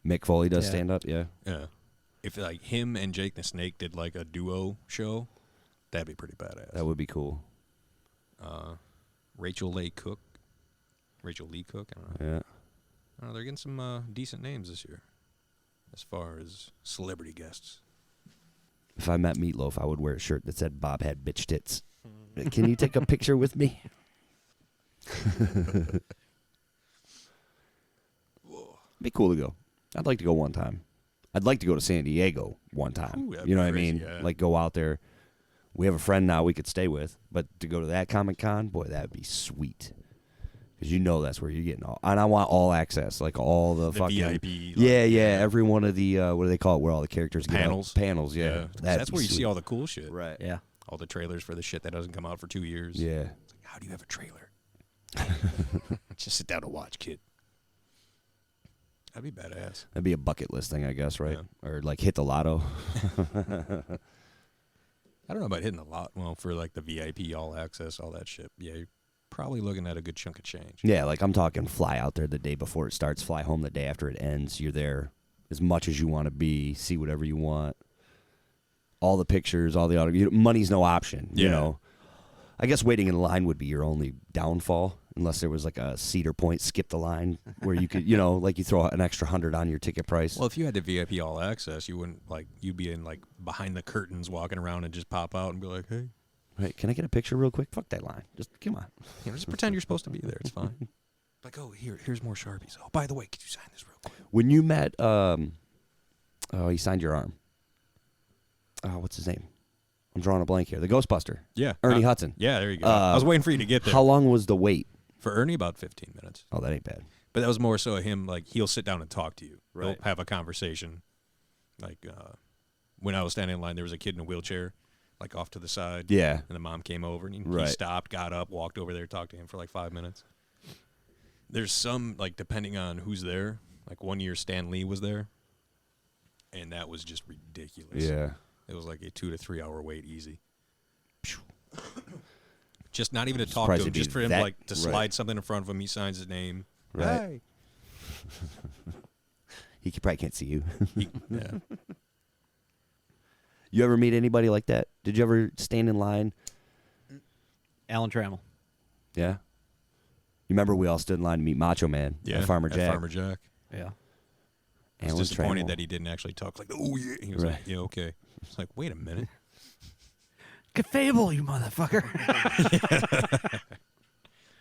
Mick Foley does Yeah. stand up, yeah. Yeah. If like him and Jake the Snake did like a duo show, that'd be pretty badass. That would be cool. Rachel Lee Cook. I don't know. Yeah. I don't know, they're getting some decent names this year as far as celebrity guests. If I met Meatloaf, I would wear a shirt that said Bob had bitch tits. Can you take a picture with me? be cool to go. I'd like to go one time. I'd like to go to San Diego one time. Ooh, that'd You know be what I crazy, mean? yeah. Like go out there. We have a friend now we could stay with, but to go to that Comic-Con, boy, that would be sweet. Because you know that's where you're getting all. And I want all access, like all the fucking. VIP. Yeah. Every one of the, what do they call it, where all the characters get out? Panels. Panels, yeah. Yeah. That'd That's be where you see sweet. all the cool shit. Right. Yeah. All the trailers for the shit that doesn't come out for 2 years. Yeah. It's like, how do you have a trailer? Just sit down and watch, kid. That'd be badass. That'd be a bucket list thing, I guess, right? Yeah. Or like hit the lotto. I don't know about hitting a lot. Well, for like the VIP, all access, all that shit. Yeah, you're probably looking at a good chunk of change. Yeah, like I'm talking fly out there the day before it starts, fly home the day after it ends. You're there as much as you want to be, see whatever you want. All the pictures, all the auto. Money's no option, you Yeah. know. I guess waiting in line would be your only downfall, unless there was like a Cedar Point skip the line where you could, like you throw an extra $100 on your ticket price. Well, if you had the VIP all access, you wouldn't you'd be in like behind the curtains walking around and just pop out and be like, hey, Right, can I get a picture real quick? Fuck that line. Just come on. just pretend you're supposed to be there. It's fine. Like, oh, here's more Sharpies. Oh, by the way, could you sign this real quick? When you met, he signed your arm. What's his name? I'm drawing a blank here. The Ghostbuster. Yeah. Ernie Hudson. Yeah, there you go. I was waiting for you to get there. How long was the wait? For Ernie, about 15 minutes. Oh, that ain't bad. But that was more so him, like, he'll sit down and talk to you. Right. He'll have a conversation. Like, when I was standing in line, there was a kid in a wheelchair, like, off to the side. Yeah. And the mom came over, and he Right. stopped, got up, walked over there, talked to him for, like, 5 minutes. There's some, like, depending on who's there. Like, one year Stan Lee was there, and that was just ridiculous. Yeah. It was like a 2 to 3 hour wait easy. Just not even to talk Surprised to him, it'd be just for him that- like to right. slide something in front of him. He signs his name. Right. He probably can't see you. Hey. Yeah. You ever meet anybody like that? Did you ever stand in line? Alan Trammell. Yeah. You remember we all stood in line to meet Macho Man at Farmer Jack? Farmer Jack. Yeah. I was Alan disappointed Trammell. that he didn't actually talk. Like, oh yeah. He was Right. like, yeah, okay. It's like, wait a minute. Fable, you motherfucker.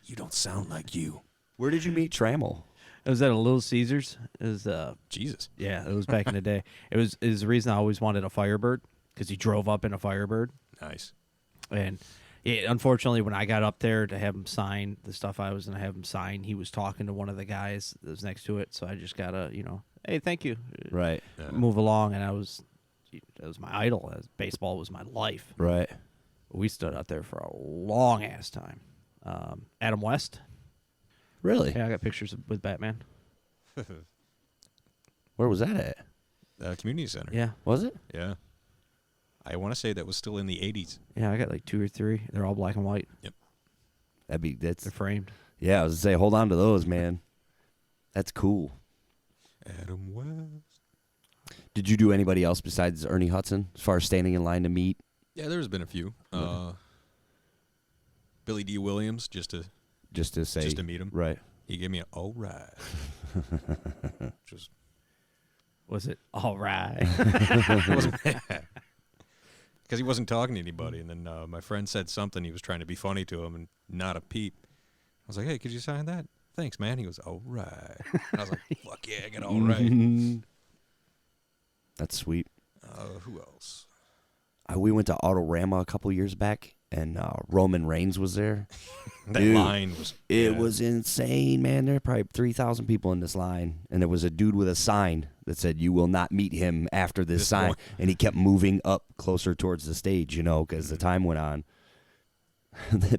You don't sound like you. Where did you meet Trammell? It was at a Little Caesars. It was Jesus. yeah, it was back in the day. It was the reason I always wanted a Firebird because he drove up in a Firebird. Nice. And unfortunately, when I got up there to have him sign the stuff I was going to have him sign, he was talking to one of the guys that was next to it. So I just got to, hey, thank you. Right. Yeah. Move along. And that was my idol. Baseball was my life. Right. We stood out there for a long ass time. Adam West. Really? Yeah, I got pictures with Batman. Where was that at? Community center. Yeah. Was it? Yeah. I want to say that was still in the 80s. Yeah, I got like 2 or 3. They're all black and white. That's They're framed. yeah. I was gonna say, hold on to those, man. That's cool. Adam West. Did you do anybody else besides Ernie Hudson as far as standing in line to meet? Yeah, there's been a few. Billy D. Williams, just to meet him. Right. He gave me an all right. Just Was it all right? because he wasn't talking to anybody, and then my friend said something. He was trying to be funny to him, and not a peep. I was like, "Hey, could you sign that?" Thanks, man. He goes, "All right." And I was like, "Fuck yeah, I got all right." That's sweet. Who else? We went to Autorama a couple years back, and Roman Reigns was there. That Dude, line was. It yeah. was insane, man. There were probably 3,000 people in this line, and there was a dude with a sign that said, "You will not meet him after this sign." point. And he kept moving up closer towards the stage, because the time went on.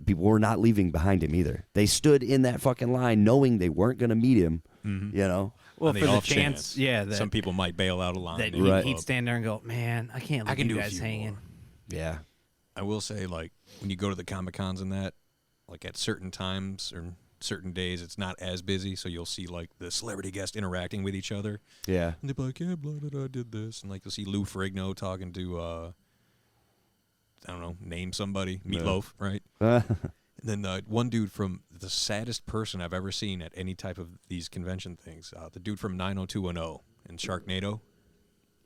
People were not leaving behind him either. They stood in that fucking line knowing they weren't going to meet him, Well, On for the off chance, yeah, that some people might bail out a line. that and Right. he'd stand there and go, "Man, I can't I leave can you do a guys few hanging." more. Yeah. I will say, like, when you go to the Comic-Cons and that, like, at certain times or certain days, it's not as busy, so you'll see, like, the celebrity guests interacting with each other. Yeah. And they'll be like, yeah, blah, blah, blah, I did this. And, like, you'll see Lou Ferrigno talking to, I don't know, name somebody, Meatloaf, right? And then one dude from the saddest person I've ever seen at any type of these convention things, the dude from 90210 in Sharknado.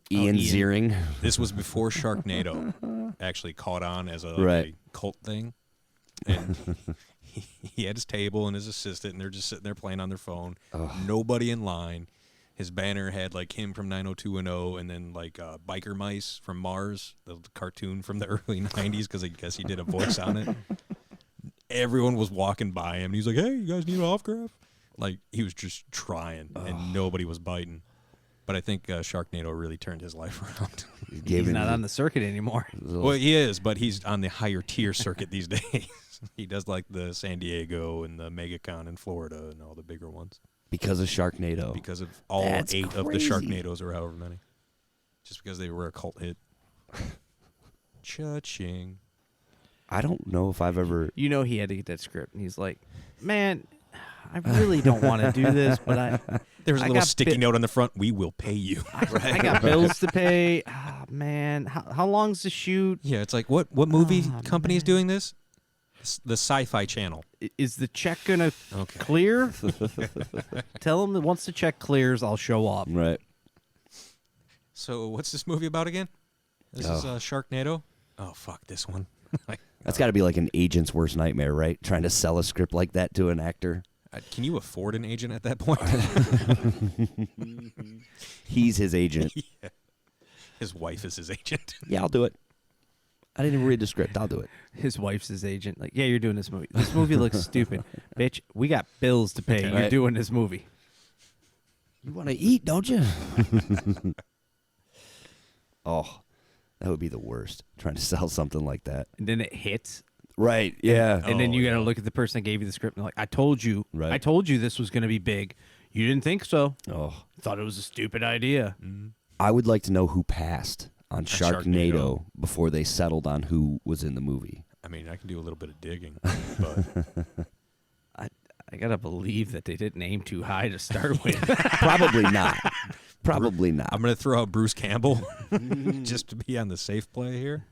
Ian Ziering. This was before Sharknado actually caught on as a Right. cult thing. And he had his table and his assistant, and they're just sitting there playing on their phone. Nobody in line. His banner had like him from 90210 and then like Biker Mice from Mars, the cartoon from the early 90s, because I guess he did a voice on it. Everyone was walking by him, and he's like, hey, you guys need an autograph? Like, he was just trying, and nobody was biting. But I think Sharknado really turned his life around. He's not on the circuit anymore. Well, he is, but he's on the higher tier circuit these days. He does like the San Diego and the MegaCon in Florida and all the bigger ones. Because of Sharknado. Because of all That's 8 of the crazy. Sharknados or however many. Just because they were a cult hit. Cha-ching. I don't know if I've ever. You know he had to get that script, and he's like, man, I really don't want to do this, but There's a I little got sticky note on the front. We will pay you. I got bills to pay. Ah, man, how long's the shoot? Yeah, it's like, what movie Oh, company is doing this? The Sci-Fi Channel. Is the check gonna Okay. clear? Tell him that once the check clears, I'll show up. Right. So what's this movie about again? This is Sharknado? Oh, fuck, this one. That's got to be like an agent's worst nightmare, right? Trying to sell a script like that to an actor. Can you afford an agent at that point? He's his agent. Yeah. His wife is his agent. Yeah, I'll do it. I didn't even read the script. I'll do it. His wife's his agent. Like, yeah, you're doing this movie. This movie looks stupid. Bitch, we got bills to pay. You're Right. doing this movie. You want to eat, don't you? Oh, that would be the worst. Trying to sell something like that. And then it hits. Right. Yeah. And then Oh, you got to yeah. look at the person that gave you the script and like, I told you. Right. I told you this was going to be big. You didn't think so. Oh, Thought it was a stupid idea. I would like to know who passed on Sharknado, Sharknado. before they settled on who was in the movie. I mean, I can do a little bit of digging, but I got to believe that they didn't aim too high to start with. Probably not. Probably not. I'm going to throw out Bruce Campbell just to be on the safe play here.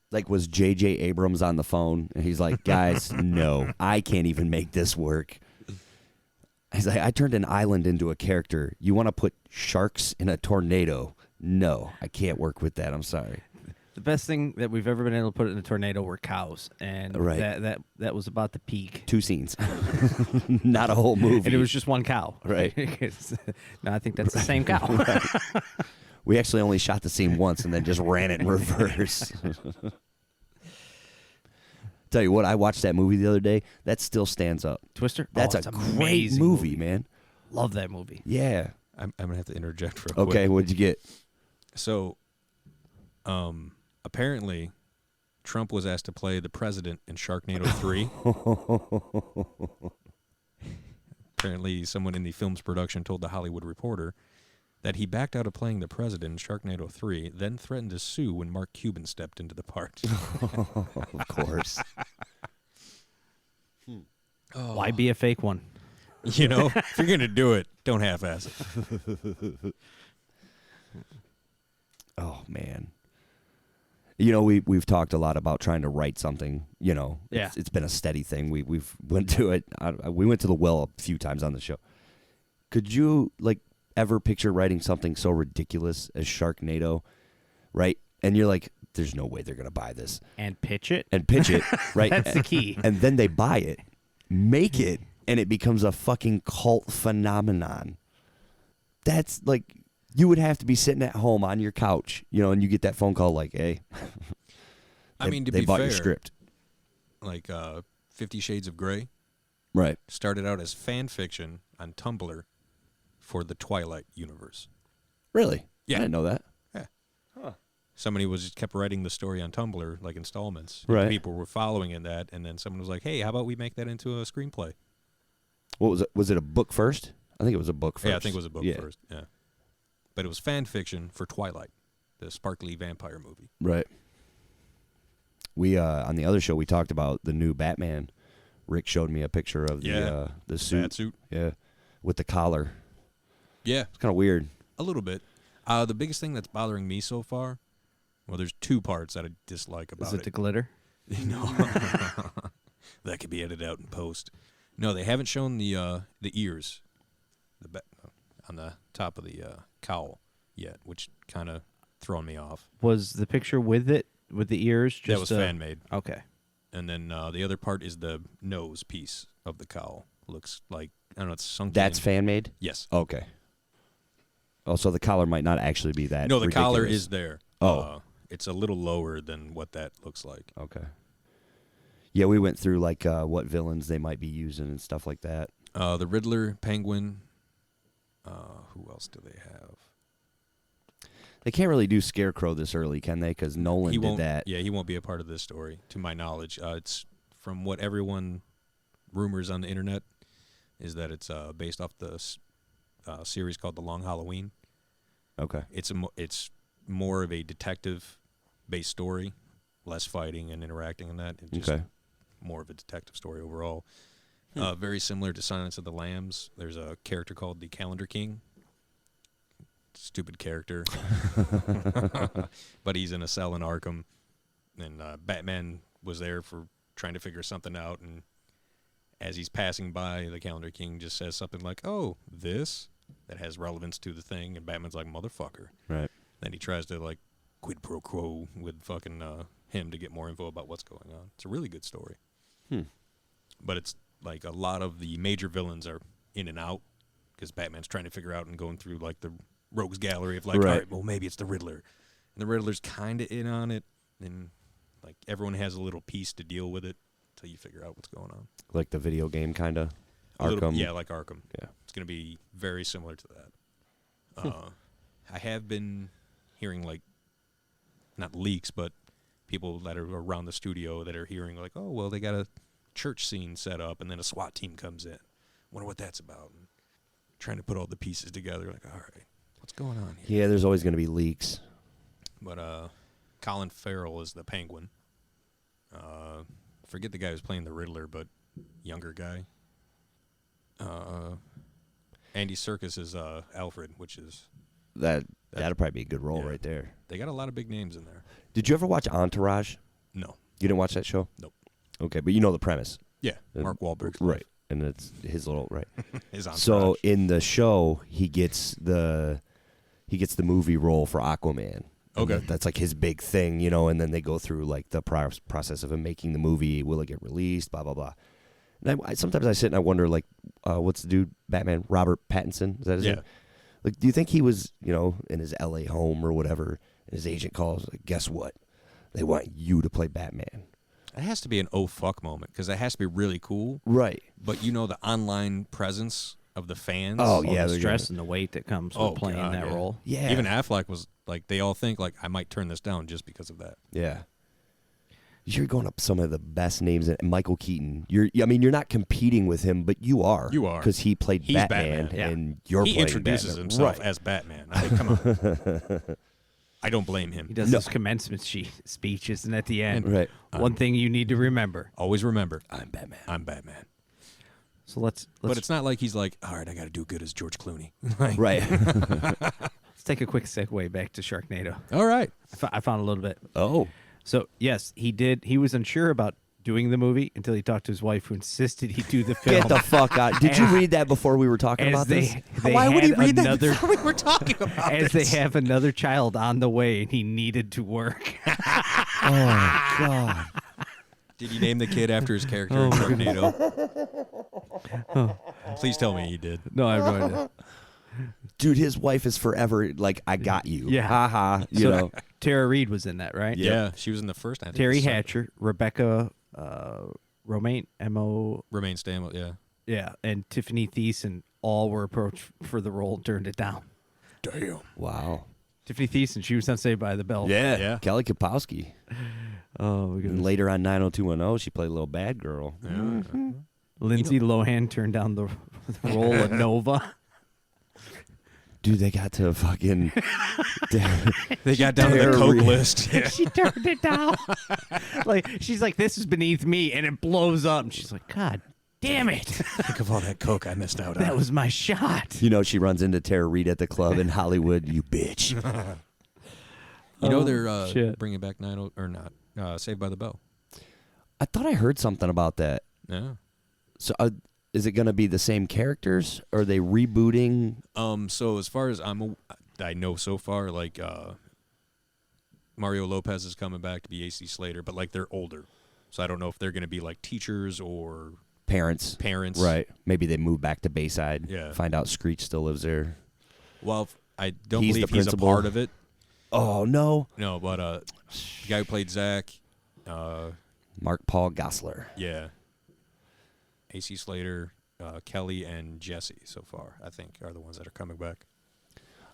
Like, was J.J. Abrams on the phone? And he's like, guys, no, I can't even make this work. He's like, I turned an island into a character. You want to put sharks in a tornado? No, I can't work with that. I'm sorry. The best thing that we've ever been able to put in a tornado were cows. And Right. that was about the peak. 2 scenes. Not a whole movie. And it was just one cow. Right. No, I think that's the same cow. We actually only shot the scene once and then just ran it in reverse. Tell you what, I watched that movie the other day. That still stands up. Twister? That's it's a great amazing movie, man. Love that movie. Yeah. I'm going to have to interject real quick. Okay, what'd you get? So, apparently, Trump was asked to play the president in Sharknado 3. Apparently, someone in the film's production told The Hollywood Reporter that he backed out of playing the president in Sharknado 3, then threatened to sue when Mark Cuban stepped into the part. Of course. Why be a fake one? You know, if you're going to do it, don't half-ass it. Oh, man. You know, we've talked a lot about trying to write something. You know, Yeah. it's been a steady thing. We've went to it. We went to the well a few times on the show. Could you ever picture writing something so ridiculous as Sharknado, right? And you're like, there's no way they're gonna buy this And pitch it? and pitch it, right? That's the key. And then they buy it, make it, and it becomes a fucking cult phenomenon. That's like. You would have to be sitting at home on your couch, you know, and you get that phone call like, hey, I mean, to they be bought fair, your script. like 50 Shades of Grey Right. started out as fan fiction on Tumblr for the Twilight universe. Really? Yeah. I didn't know that. Somebody kept writing the story on Tumblr, like installments. Right. People were following in that, and then someone was like, hey, how about we make that into a screenplay? What was it? Was it a book first? I think it was a book first. Yeah, I think it was a book Yeah. first. Yeah. But it was fan fiction for Twilight, the sparkly vampire movie. Right. We on the other show we talked about the new Batman. Rick showed me a picture of the suit. Bat suit. Yeah. With the collar. Yeah, It's kind of weird. a little bit. The biggest thing that's bothering me so far, well, there's 2 parts that I dislike about Is it the glitter? No, that could be edited out in post. No, they haven't shown the ears, on the top of the cowl yet, which kind of thrown me off. Was the picture with it, with the ears? Just That was fan made, Okay. and then the other part is the nose piece of the cowl. Looks like I don't know. It's sunken. That's fan made? Yes. Okay. Oh, so the collar might not actually be that. No, the collar ridiculous. is there. Oh. It's a little lower than what that looks like. Okay. Yeah, we went through like what villains they might be using and stuff like that. The Riddler, Penguin. Who else do they have? They can't really do Scarecrow this early, can they? Because Nolan He did won't. that. Yeah, he won't be a part of this story, to my knowledge. It's from what everyone rumors on the internet is that it's based off the series called The Long Halloween. Okay. It's more of a detective-based story, less fighting and interacting and that. It's just Okay. more of a detective story overall. Very similar to Silence of the Lambs. There's a character called the Calendar King. Stupid character. But he's in a cell in Arkham. And Batman was there for trying to figure something out. And as he's passing by, the Calendar King just says something like, "Oh, this?" That has relevance to the thing. And Batman's like, "Motherfucker." Right. Then he tries to, like, quid pro quo with fucking him to get more info about what's going on. It's a really good story. But it's like a lot of the major villains are in and out because Batman's trying to figure out and going through, like, the rogues gallery of, like, Right. all right, well, maybe it's the Riddler. And the Riddler's kind of in on it. And, like, everyone has a little piece to deal with it until you figure out what's going on. Like the video game, kind of. A little- Arkham. yeah, like Arkham. Yeah. It's going to be very similar to that. I have been hearing, like, not leaks, but people that are around the studio that are hearing, like, oh, well, they got a church scene set up, and then a SWAT team comes in. Wonder what that's about. And trying to put all the pieces together, like, all right, what's going on here? Yeah, there's always going to be leaks. But Colin Farrell is the Penguin. Forget the guy who's playing the Riddler, but younger guy. Andy Serkis is Alfred, which is... That'll probably be a good role yeah. right there. They got a lot of big names in there. Did you ever watch Entourage? No. You didn't watch that show? Nope. Okay, but you know the premise. Yeah, Mark Wahlberg's Right. And it's his little right. His entourage. So in the show, he gets the movie role for Aquaman. And Okay. that's like his big thing, you know. And then they go through like the process of him making the movie. Will it get released? Blah blah blah. And sometimes I sit and I wonder, like, what's the dude Batman? Robert Pattinson? Is that his name? Like, do you think he was, you know, in his L.A. home or whatever, and his agent calls, like, guess what? They want you to play Batman. It has to be an oh fuck moment because it has to be really cool. Right. But you know the online presence of the fans. Oh, Yeah, yeah, the they're stress and the weight that comes with playing God, that yeah. role. Yeah. Even Affleck was like, they all think like I might turn this down just because of that. Yeah. You're going up some of the best names. Michael Keaton. You're not competing with him, but you are. You are. Because he played He's Batman, Batman, yeah. and you're He playing introduces Batman. himself Right. as Batman. I mean, come on. I don't blame him. He does his commencement speeches, and at the end, Right. one thing you need to remember. Always remember, I'm Batman. I'm Batman. So let's But it's not like he's like, all right, I got to do good as George Clooney. Like, Right. let's take a quick segue back to Sharknado. All right. I found a little bit. Oh. So yes, he did. He was unsure about doing the movie until he talked to his wife, who insisted he do the film. Get the fuck out. Did you read that before we were talking As about this? they Why would he had read another, that before we were talking about as this? they have another child on the way, and he needed to work. Oh, God. Did you name the kid after his character in Sharknado? Please tell me he did. No, I have no idea. Dude, his wife is forever like, I got you. Yeah. Ha ha. You So, know. Tara Reid was in that, right? Yeah, she was in the first. I think Terry the second. Hatcher, Rebecca Romaine, M.O. Romaine Stamel, yeah. Yeah, and Tiffany Thiessen all were approached for the role and turned it down. Damn. Wow. Tiffany Thiessen, she was on Saved by the Bell. Yeah. Kelly Kapowski. Oh, my And goodness. later on 90210, she played a little bad girl. Lindsay Lohan turned down the role of Nova. Dude, they got to fucking. They got down to the Terry. Coke list. Yeah. She turned it down. She's like, this is beneath me, and it blows up. And she's like, God damn it. Think of all that Coke I missed out on. That was my shot. You know, she runs into Tara Reid at the club in Hollywood. You bitch. You know Oh, they're shit. bringing back or not Saved by the Bell. I thought I heard something about that. Yeah. So, is it going to be the same characters? Or are they rebooting? So as far as I know so far, like Mario Lopez is coming back to be AC Slater, but like they're older, so I don't know if they're going to be like teachers or Parents. parents. Right. Maybe they move back to Bayside. Yeah. Find out Screech still lives there. Well, I don't He's the believe he's a principal? part of it. Oh no, No, but the guy who played Zach, Mark Paul Gosselaar. yeah, AC Slater, Kelly, and Jesse so far, I think, are the ones that are coming back.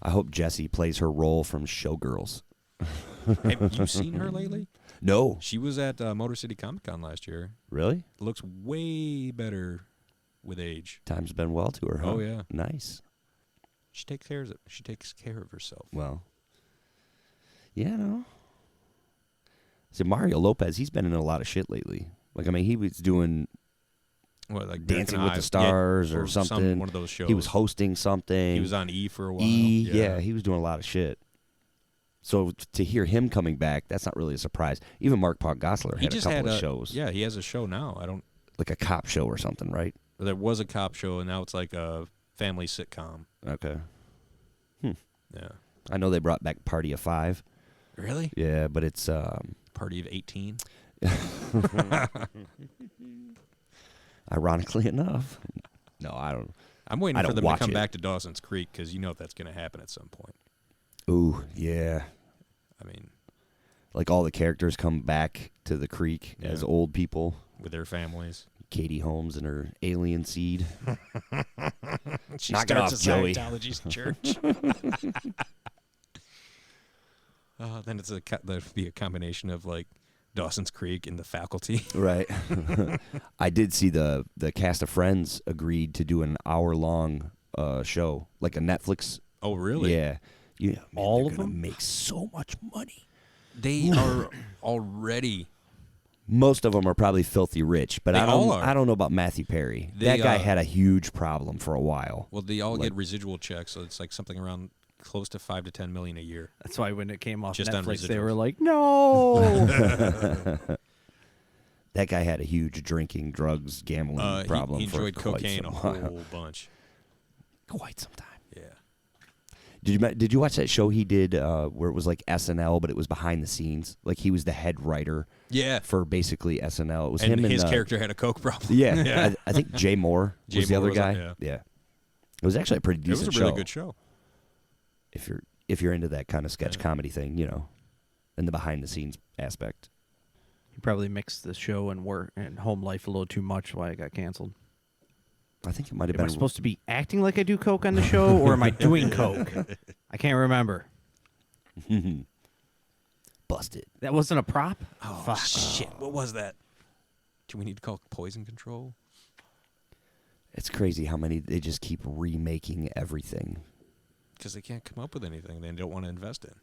I hope Jessie plays her role from Showgirls. Have you seen her lately? No, She was at Motor City Comic Con last year. really? Looks way better with age. Time's been well to her. Huh? Oh, yeah. Nice. She takes care of it. She takes care of herself. Well, yeah, no. See, Mario Lopez, he's been in a lot of shit lately. Like, I mean, he was doing What, like Dancing American with the Idol? Stars Yeah, or something. one of those shows. He was hosting something. He was on E for a while. Yeah, he was doing a lot of shit. So to hear him coming back, that's not really a surprise. Even Mark Paul Gosselaar He had a just couple had of shows. Yeah, he has a show now. I don't. Like a cop show or something, right? There was a cop show, and now it's like a family sitcom. Okay. Yeah. I know they brought back Party of Five. Really? Yeah, but it's Party of 18. ironically enough. No, I don't. I'm waiting I for don't them to watch come it. back to Dawson's Creek because you know that's going to happen at some point. Ooh, yeah. I mean, Like all the characters come back to the creek Yeah. as old people. with their families. Katie Holmes and her alien seed. She Knock it starts off, a Joey. Scientology's church. Then there'd be a combination of like Dawson's Creek and the faculty. Right. I did see the cast of Friends agreed to do an hour-long show, like a Netflix. Oh, really? Yeah. Yeah, man, All they're of gonna them? make so much money. They are already. Most of them are probably filthy rich, but They I all don't. are. I don't know about Matthew Perry. They, That guy had a huge problem for a while. Well, they all Like- get residual checks, so it's like something around close to $5 to $10 million a year. That's why when it came off Just on Netflix, they residuals. were like, "No." That guy had a huge drinking, drugs, gambling problem. He enjoyed for quite cocaine a some while. whole bunch. Quite some time. Yeah. Did you watch that show he did where it was like SNL, but it was behind the scenes? Like he was the head writer Yeah. for basically SNL. It was And him his and character had a coke problem. Yeah, Yeah. I think Jay Moore Jay was the Moore other was on- guy. yeah. It was actually a pretty It was decent a really show. good show. If you're into that kind of sketch Yeah. comedy thing, you know, and the behind the scenes aspect. He probably mixed the show and work and home life a little too much, why it got canceled. I think it might have Am I been supposed to be acting like I do coke on the show, or am I doing coke? I can't remember. busted. That wasn't a prop. Oh, Fuck. shit. What was that? Do we need to call poison control? It's crazy how many they just keep remaking everything. Because they can't come up with anything they don't want to invest in.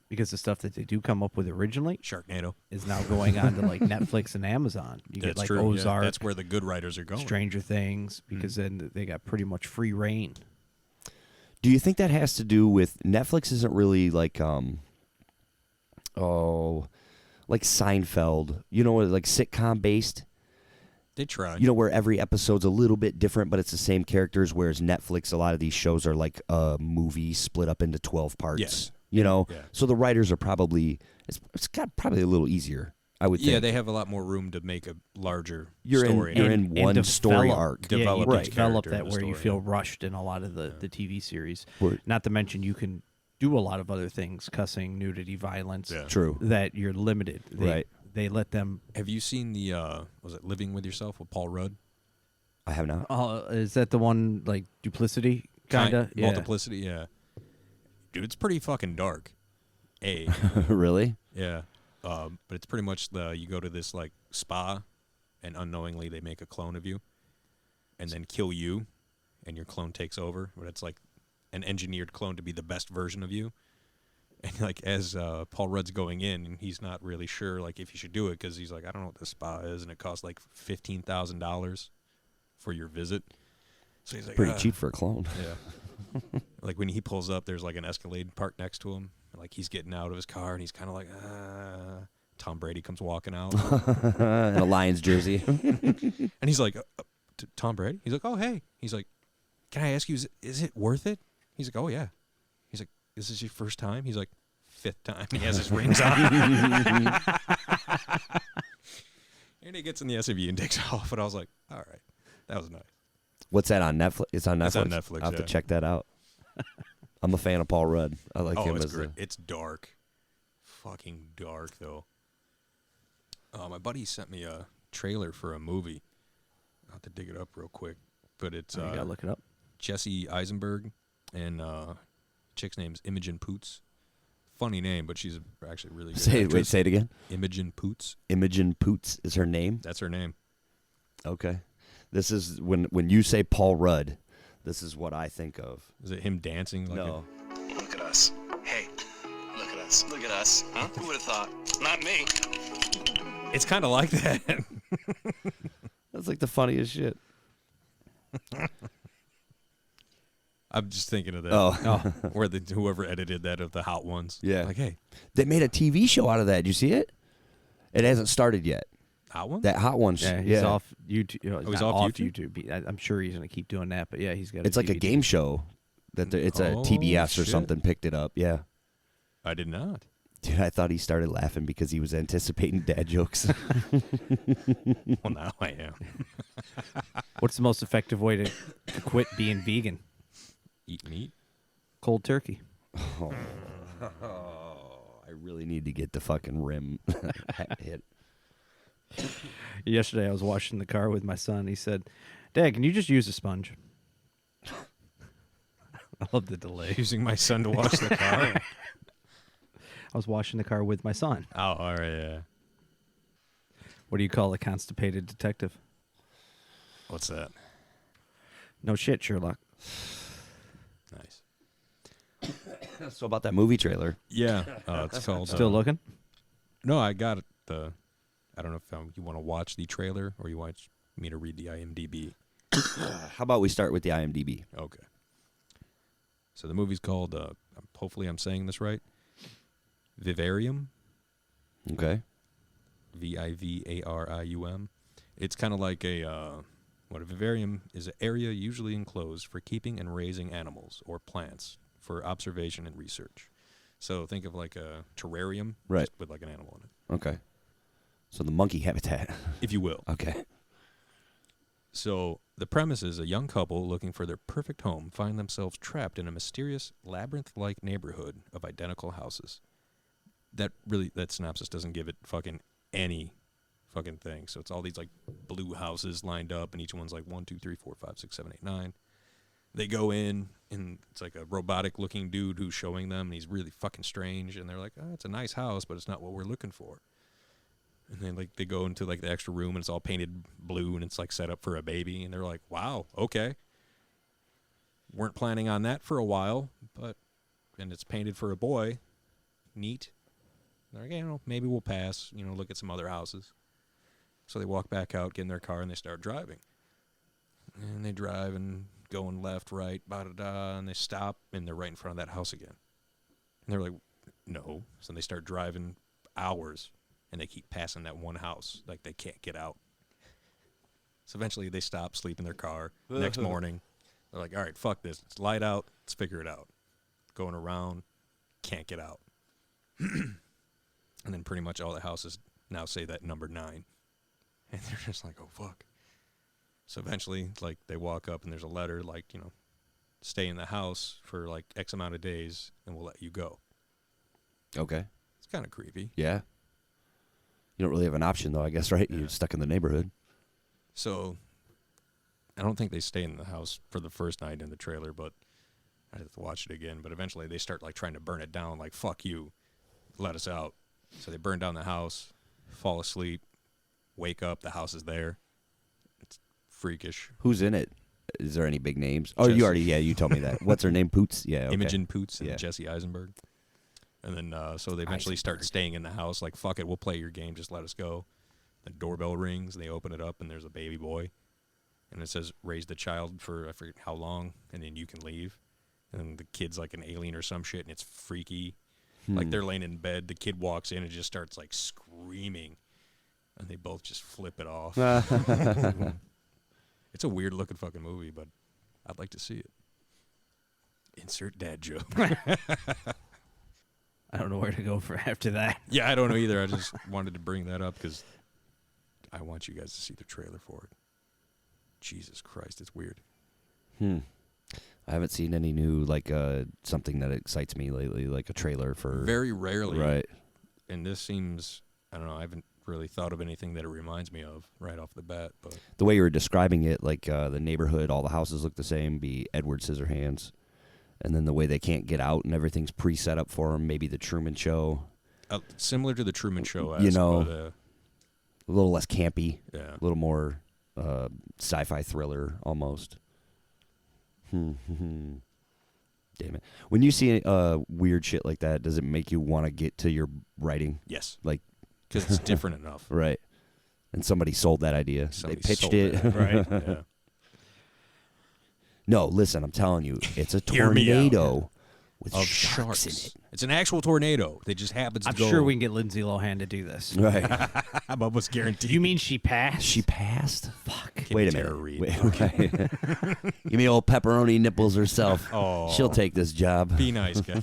Because the stuff that they do come up with originally Sharknado. is now going on to like Netflix and Amazon. You get That's like true. yeah. Ozark, That's where the good writers are going. Stranger Things, because then they got pretty much free reign. Do you think that has to do with Netflix? Isn't really like like Seinfeld, you know, like sitcom based. They try. You know, where every episode's a little bit different, but it's the same characters. Whereas Netflix, a lot of these shows are like a movie split up into 12 parts. Yes. You know, Yeah. so the writers are probably it's got probably a little easier. I would think. Yeah, they have a lot more room to make a larger You're story. you're And- in and one story develop- arc. Yeah, Develop you each develop character that in the where you story, feel yeah. rushed in a lot of the TV series. Where- Not to mention you can do a lot of other things, cussing, nudity, violence. Yeah. True. That you're limited. Right. They let them. Have you seen the, was it Living With Yourself with Paul Rudd? I have not. Is that the one like Duplicity kinda? Yeah. Multiplicity, yeah. Dude, it's pretty fucking dark. Really? Yeah. But it's pretty much you go to this like spa, and unknowingly they make a clone of you, and then kill you, and your clone takes over. But it's like an engineered clone to be the best version of you. And like as Paul Rudd's going in, and he's not really sure like if he should do it because he's like, I don't know what this spa is, and it costs like $15,000 for your visit. So he's like, Pretty cheap for a clone. Yeah. Like when he pulls up, there's like an Escalade parked next to him. And, like he's getting out of his car, and he's kind of like, Tom Brady comes walking out, In a Lions jersey. and he's like, Tom Brady. He's like, oh hey. He's like, can I ask you, is it worth it? He's like, oh yeah. He's like, this is your first time? He's like, 5th time. He has his rings on. And he gets in the SUV and takes off, and I was like, all right, that was nice. What's that on Netflix? It's on Netflix. It's on Netflix, I'll have to yeah. check that out. I'm a fan of Paul Rudd. I like him it's as great. It's dark. Fucking dark, though. My buddy sent me a trailer for a movie. I'll have to dig it up real quick. But it's You gotta look it up. Jesse Eisenberg, and chick's name's Imogen Poots. Funny name, but she's actually really good. Say it again. Imogen Poots. Imogen Poots is her name. That's her name. Okay. This is when you say Paul Rudd, this is what I think of. Is it him dancing? Like No. Look at us. Hey, look at us. Look at us. Huh? Who would have thought? Not me. It's kind of like that. That's like the funniest shit. I'm just thinking of that. Oh. Where whoever edited that of the Hot Ones. Yeah. Like, hey, They made a TV show out of that. Did you see it? It hasn't started yet. Hot Ones? That Hot Ones. Yeah, he's off YouTube. he's not off YouTube. I'm sure he's gonna keep doing that. But yeah, he's got. It's like a game show. It's a TBS or shit. something picked it up. Yeah. I did not. Dude, I thought he started laughing because he was anticipating dad jokes. Well, now I am. What's the most effective way to quit being vegan? Eat meat? Cold turkey. I really need to get the fucking rim hit. Yesterday, I was washing the car with my son. He said, "Dad, can you just use a sponge?" I love the delay. Using my son to wash the car? I was washing the car with my son. Oh, all right, yeah. What do you call a constipated detective? What's that? No shit, Sherlock. Nice. So about that movie trailer. Yeah, it's called... Still looking? No, I got it. I don't know if you want to watch the trailer or you want me to read the IMDb. How about we start with the IMDb? Okay. So the movie's called, hopefully I'm saying this right, Vivarium. Okay. Vivarium. It's kind of like what a vivarium is, an area usually enclosed for keeping and raising animals or plants for observation and research. So think of like a terrarium, Right. just with like an animal in it, Okay. So the monkey habitat. if you will. Okay. So the premise is a young couple looking for their perfect home find themselves trapped in a mysterious labyrinth-like neighborhood of identical houses. That synopsis doesn't give it fucking any fucking thing. So it's all these like blue houses lined up, and each one's like 1, 2, 3, 4, 5, 6, 7, 8, 9. They go in, and it's like a robotic-looking dude who's showing them, and he's really fucking strange. And they're like, "Oh, it's a nice house, but it's not what we're looking for." And then like they go into like the extra room, and it's all painted blue, and it's like set up for a baby. And they're like, "Wow, okay. Weren't planning on that for a while, and it's painted for a boy. Neat." They're like, maybe we'll pass, look at some other houses. So they walk back out, get in their car, and they start driving. And they drive and going left, right, ba-da-da, and they stop, and they're right in front of that house again. And they're like, no. So they start driving hours, and they keep passing that one house. Like, they can't get out. So eventually they stop, sleep in their car. Next morning, they're like, all right, fuck this. It's light out. Let's figure it out. Going around, can't get out. And then pretty much all the houses now say that number 9. And they're just like, oh, fuck. So eventually, like, they walk up and there's a letter, like, stay in the house for, like, X amount of days and we'll let you go. Okay. It's kind of creepy. Yeah. You don't really have an option, though, I guess, right? Yeah. You're stuck in the neighborhood. So I don't think they stay in the house for the first night in the trailer, but I have to watch it again. But eventually they start, like, trying to burn it down, like, fuck you, let us out. So they burn down the house, fall asleep, wake up, the house is there. It's freakish. Who's in it? Is there any big names? Oh, Jesse. you told me that. What's her name? Poots? Yeah, okay. Imogen Poots and Yeah. Jesse Eisenberg. And then so they eventually start staying in the house, like, fuck it, we'll play your game, just let us go. The doorbell rings, and they open it up, and there's a baby boy. And it says, raise the child for I forget how long, and then you can leave. And the kid's like an alien or some shit, and it's freaky. Like, they're laying in bed, the kid walks in and just starts, like, screaming. And they both just flip it off. It's a weird-looking fucking movie, but I'd like to see it. Insert dad joke. I don't know where to go for after that. Yeah, I don't know either. I just wanted to bring that up because I want you guys to see the trailer for it. Jesus Christ, it's weird. I haven't seen any new like something that excites me lately, like a trailer for. Very rarely. Right. And this seems, I don't know, I haven't really thought of anything that it reminds me of right off the bat. But The way you were describing it, like the neighborhood, all the houses look the same. Be Edward Scissorhands, and then the way they can't get out and everything's pre-set up for them. Maybe the Truman Show. Similar to the Truman Show, You know, but, a little less campy, yeah. a little more sci-fi thriller almost. Damn it! When you see weird shit like that, does it make you want to get to your writing? Yes. Like, Because it's different enough. right? And somebody sold that idea. Somebody they pitched sold it. Right. Yeah. No, listen, I'm telling you, it's a Hear me out. tornado with Of sharks sharks. in it. It's an actual tornado. They just happens to I'm go. sure we can get Lindsay Lohan to do this. Right. I'm almost guaranteed. You mean she passed? She passed? Fuck. Give Wait me a Tara minute. Reid. Wait. Give me old pepperoni nipples herself. Oh. She'll take this job. Be nice, guy.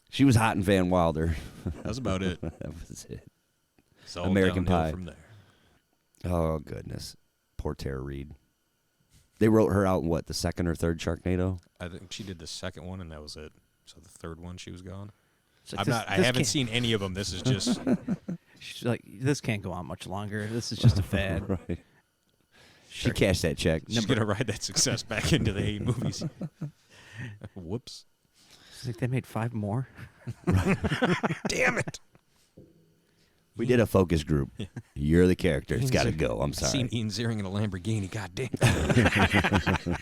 She was hot in Van Wilder. That's about it. That was it. It's all American downhill Pie. from there. Oh, goodness. Poor Tara Reid. They wrote her out in what, the second or third Sharknado? I think she did the second one, and that was it. So the third one, she was gone. It's like, I'm this- not. I this haven't can't- seen any of them. This is just. She's like, this can't go on much longer. This is just a fad. Right. She cashed that check. She's gonna ride that success back into the 8 movies. Whoops! She's like, they made 5 more. Damn it! We did a focus group. You're the character. It's got to Ian go. I'm Seen sorry. Ian Ziering in a Lamborghini. God damn.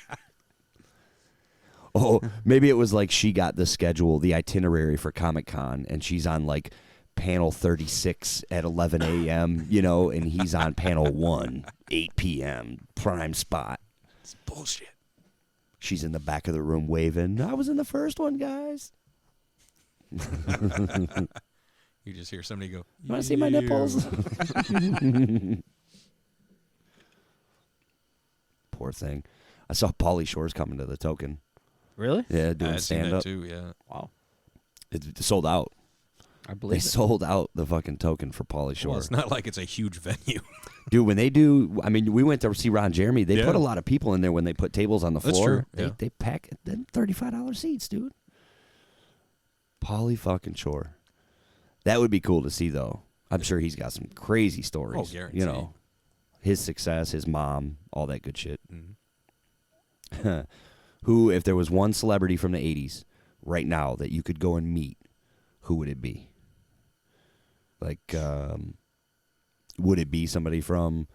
Oh, maybe it was like she got the schedule, the itinerary for Comic-Con, and she's on like panel 36 at 11 a.m., you know, and he's on panel 1, 8 p.m., prime spot. It's bullshit. She's in the back of the room waving. I was in the first one, guys. You just hear somebody go, You want to see my nipples? Poor thing. I saw Pauly Shore's coming to the Token. Really? Yeah, doing I've seen stand that up. too. Yeah. Wow. It sold out. I They believe it. sold out the fucking Token for Pauly Shore. Well, it's not like it's a huge venue. Dude, when they do, I mean, we went to see Ron Jeremy. They Yeah. put a lot of people in there when they put tables on the That's floor. true, yeah. They pack them $35 seats, dude. Pauly fucking Shore. That would be cool to see, though. I'm sure he's got some crazy stories. Oh, guaranteed. You know, his success, his mom, all that good shit. Mhm. Who, if there was one celebrity from the 80s right now that you could go and meet, who would it be? Like, would it be somebody from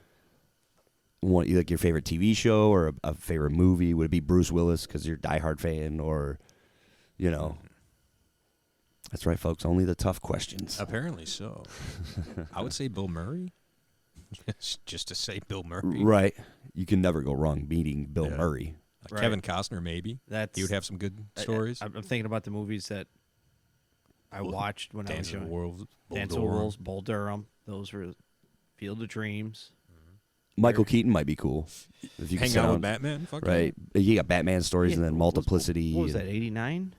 one, like your favorite TV show or a favorite movie? Would it be Bruce Willis because you're a diehard fan, or, you know? That's right, folks. Only the tough questions. Apparently so. I would say Bill Murray. Just to say Bill Murray. Right. You can never go wrong meeting Bill Yeah. Murray. Right. Kevin Costner, maybe. That's He would have some good stories. I'm thinking about the movies that I watched when I was Dance of the young. Wolves. Dance of the Wolves, Bull Durham. Those were Field of Dreams. Michael Keaton might be cool. If you can Hang sit out down- with Batman. Fuck Right. You got Batman stories and then what was- multiplicity. What was and- that? 89.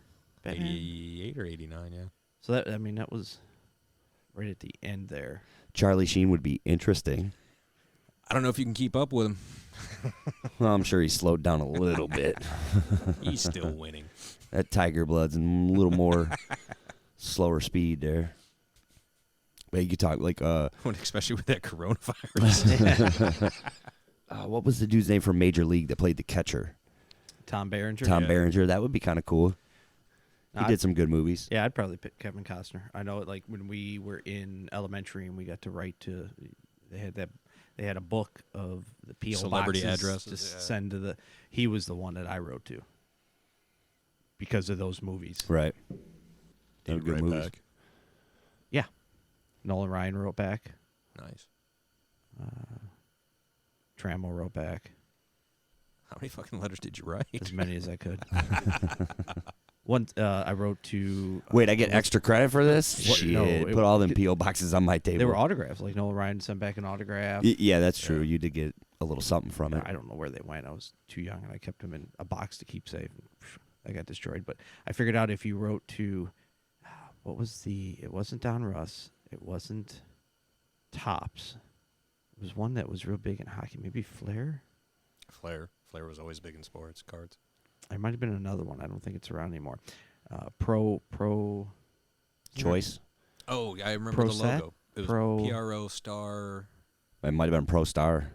Yeah. Batman. 88 or 89, yeah. So that that was right at the end there. Charlie Sheen would be interesting. I don't know if you can keep up with him. Well, I'm sure he slowed down a little bit. He's still winning. That Tiger Blood's a little more slower speed there. But you could talk like Especially with that coronavirus. what was the dude's name from Major League that played the catcher? Tom Berenger. Tom Yeah. Berenger. That would be kind of cool. He I'd- did some good movies. Yeah, I'd probably pick Kevin Costner. I know it, like when we were in elementary and we got to write to, they had a book of the PO Celebrity boxes addresses, to yeah. send to the. He was the one that I wrote to because of those movies. Right. They Did were good right movies. back. Yeah, Nolan Ryan wrote back. Nice. Tramo wrote back How many fucking letters did you write? as many as I could. Once I wrote to. Wait, I get extra credit for this? What? Shit. No, it- Put all them P.O. boxes on my table. They were autographs. Like Nolan Ryan sent back an autograph. Yeah, that's true. You did get a little something from it. I don't know where they went. I was too young, and I kept them in a box to keep safe. I got destroyed, but I figured out if you wrote to, what was the? It wasn't Don Russ. It wasn't Tops. was one that was real big in hockey. Maybe Flair. Flair was always big in sports cards. There might have been another one. I don't think it's around anymore. Pro Choice. Oh, I remember Pro the Set? logo. It was Pro- PRO Star. It might have been Pro Star.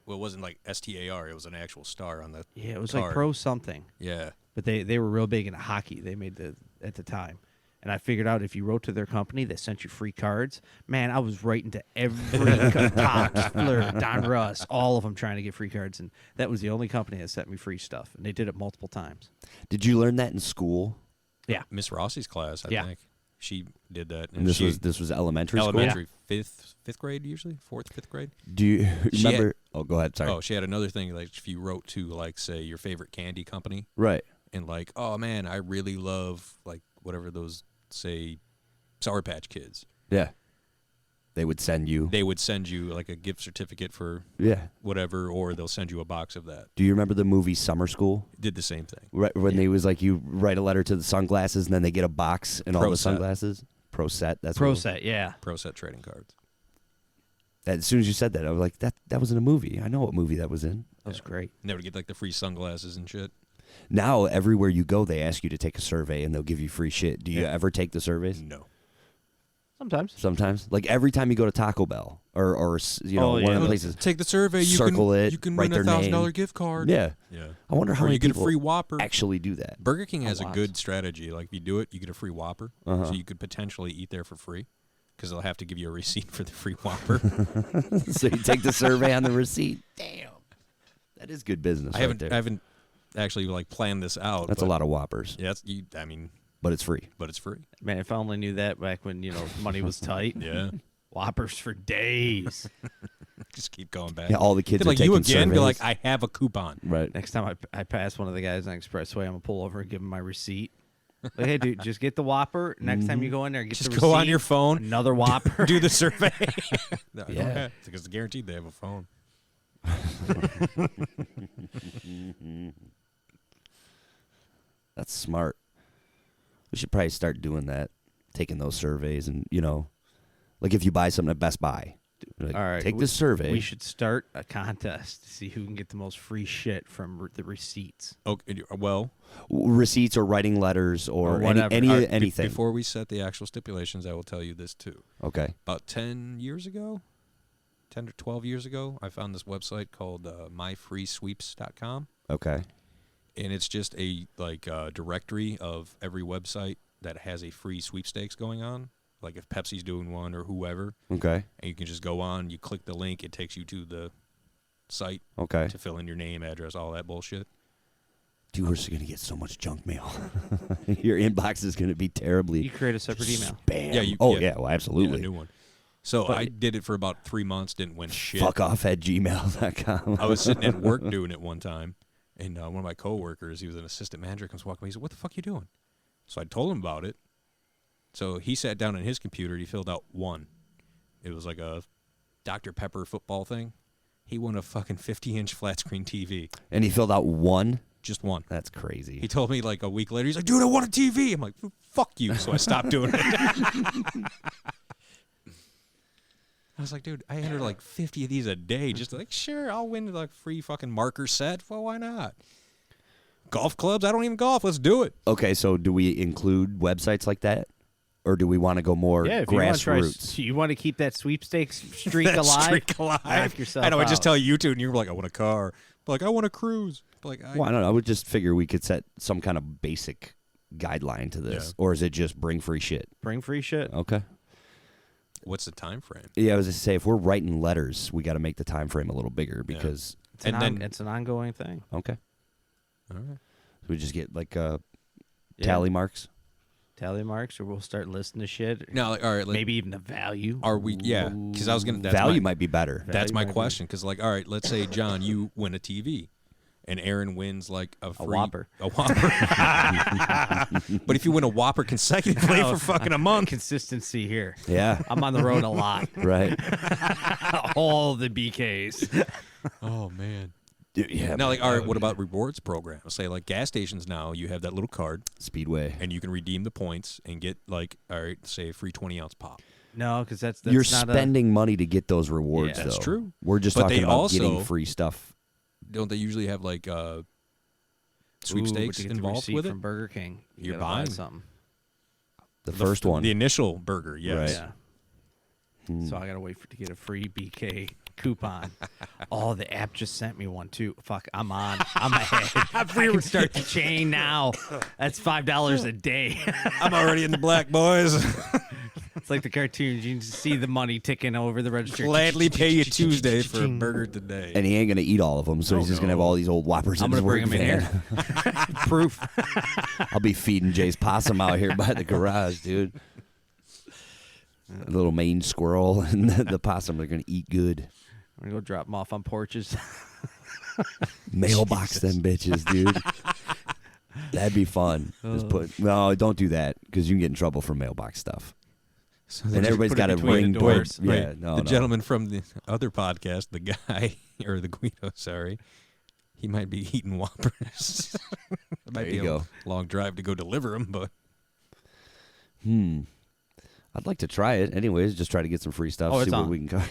Well, it wasn't like STAR. It was an actual star on the. Yeah, it was card. like Pro something. Yeah. But they were real big in hockey. They made at the time. And I figured out if you wrote to their company, they sent you free cards. Man, I was writing to every Topps, Flirt, Don Russ, all of them trying to get free cards. And that was the only company that sent me free stuff. And they did it multiple times. Did you learn that in school? Yeah. Miss Rossi's class, I Yeah. think. She did that. And this was elementary school? elementary, fifth grade usually, fourth, fifth grade. Do you She had- remember? Oh, go ahead. Sorry. Oh, she had another thing, like if you wrote to, like, say, your favorite candy company, Right. and like, oh man, I really love, like, whatever those, say, Sour Patch Kids. Yeah. They would send you. They would send you like a gift certificate for Yeah. whatever, or they'll send you a box of that. Do you remember the movie Summer School? Did the same thing. Right when they was like you write a letter to the sunglasses and then they get a box and all Pro the Set. sunglasses. Pro Set. That's Pro what Set, yeah. Pro Set trading cards. As soon as you said that, I was like, that was in a movie. I know what movie that was in. That was great. And they would get like the free sunglasses and shit. Now everywhere you go, they ask you to take a survey and they'll give you free shit. Do you Yeah. ever take the surveys? No. Sometimes. Sometimes, like every time you go to Taco Bell or you know Oh, one yeah. of the places. Take the survey. You Circle can, it, You can write win their $1,000 name. gift card. Yeah, Yeah. I wonder how Or many you get a people free Whopper. actually do that. Burger King has a lots. good strategy. Like if you do it, you get a free Whopper, Uh-huh. so you could potentially eat there for free, because they'll have to give you a receipt for the free Whopper. So you take the survey on the receipt. Damn, that is good business. I right haven't there. I haven't actually like planned this out. That's a but lot of Whoppers, Yeah, I mean, but it's free. but it's free. Man, if I only knew that back when, money was tight. Yeah. Whoppers for days. Just keep going back. Yeah, all the kids Be are like you taking again. Be like, surveys. I have a coupon. Right. Next time I pass one of the guys on Expressway, I'm going to pull over and give him my receipt. Like, hey, dude, just get the Whopper. Next time you go in there, get Just the go on receipt, your phone. Another Whopper. Do the survey. No, Yeah. okay. Because it's guaranteed they have a phone. That's smart. We should probably start doing that, taking those surveys, and like if you buy something at Best Buy, like, All right. take this survey. We should start a contest to see who can get the most free shit from the receipts. Okay. Well, Receipts or writing letters or, Or whatever. anything. Before we set the actual stipulations, I will tell you this too. Okay. About 10 years ago, 10 to 12 years ago, I found this website called myfreesweeps.com. Okay. And it's just a directory of every website that has a free sweepstakes going on. Like if Pepsi's doing one or whoever, Okay. and you can just go on, you click the link, it takes you to the site Okay. to fill in your name, address, all that bullshit. Dude, we're just gonna get so much junk mail. Your inbox is gonna be terribly You create a separate email. spam. Yeah, you- oh yeah. yeah, well absolutely. Yeah, a new one. So But- I did it for about 3 months, didn't win shit. Fuck off at gmail.com. I was sitting at work doing it one time, and one of my coworkers, he was an assistant manager, comes walking by. He said, "What the fuck you doing?" So I told him about it. So he sat down on his computer. He filled out one. It was like a Dr. Pepper football thing. He won a fucking 50-inch flat screen TV. And he filled out one. Just one. That's crazy. He told me like a week later, he's like, "Dude, I want a TV." I'm like, "Fuck you." So I stopped doing it. I was like, dude, I enter like 50 of these a day. Just like, sure, I'll win like free fucking marker set. Well, why not? Golf clubs? I don't even golf. Let's do it. Okay, so do we include websites like that, or do we want to go more Yeah, if you want to grassroots? you want to keep that sweepstakes streak That alive. streak alive. Knock yourself I know. I just out. tell you two, and you're like, I want a car. But like, I want a cruise. But like, Well, I don't know. I would just figure we could set some kind of basic guideline to this, Yeah. or is it just bring free shit? Bring free shit. Okay. what's the time frame? Yeah, I was just say if we're writing letters, we got to make the time frame a little bigger because It's And then- it's an ongoing thing. okay, All right. so we just get like Yeah. tally marks. Tally marks, or we'll start listing the shit. Now, like, all right, like, Maybe even the value. are we? Yeah, because I was gonna. That's Value my, might be better. That's Value my might be- question. Because like, all right, let's say John, you win a TV, and Aaron wins like a free Whopper. A Whopper. But if you win a Whopper consecutively for fucking a month, Consistency here. Yeah, I'm on the road a lot. right. All the BKs. oh man. Dude, yeah. Now, like, all right, what about rewards programs? Say, like, gas stations now, you have that little card, Speedway? and you can redeem the points and get, like, all right, say a free 20-ounce pop. No, because that's You're not spending money to get those rewards, Yeah. though. That's true. We're just But talking they about also- getting free stuff. Don't they usually have like Ooh, sweepstakes but to get the involved receipt with it? from Burger King. You're gotta buy buying. something. The first one. The initial burger, yes. Right. Yeah. So I gotta wait to get a free BK coupon. Oh, the app just sent me one too. Fuck, I'm on. I'm ahead. I can start the chain now. That's $5 a day. I'm already in the black, boys. It's like the cartoons. You can just see the money ticking over the register. Gladly pay you Tuesday for a burger today. And he ain't going to eat all of them, so he's just going to have all these old Whoppers I'm in his gonna bring work them in van. here. Proof. I'll be feeding Jay's possum out here by the garage, dude. A little Maine squirrel and the possum are going to eat good. I'm gonna go drop them off on porches. Mailbox them bitches, dude. That'd be fun. Just put no, don't do that because you can get in trouble for mailbox stuff. So And everybody's put it got a between the ring doors. door. Yeah, Right. no, the no. gentleman from the other podcast, the guy or the Guido, sorry, he might be eating Whoppers. It might There be you a go. long drive to go deliver them, but I'd like to try it. Anyways, just try to get some free stuff. Oh, see it's what on. we can go.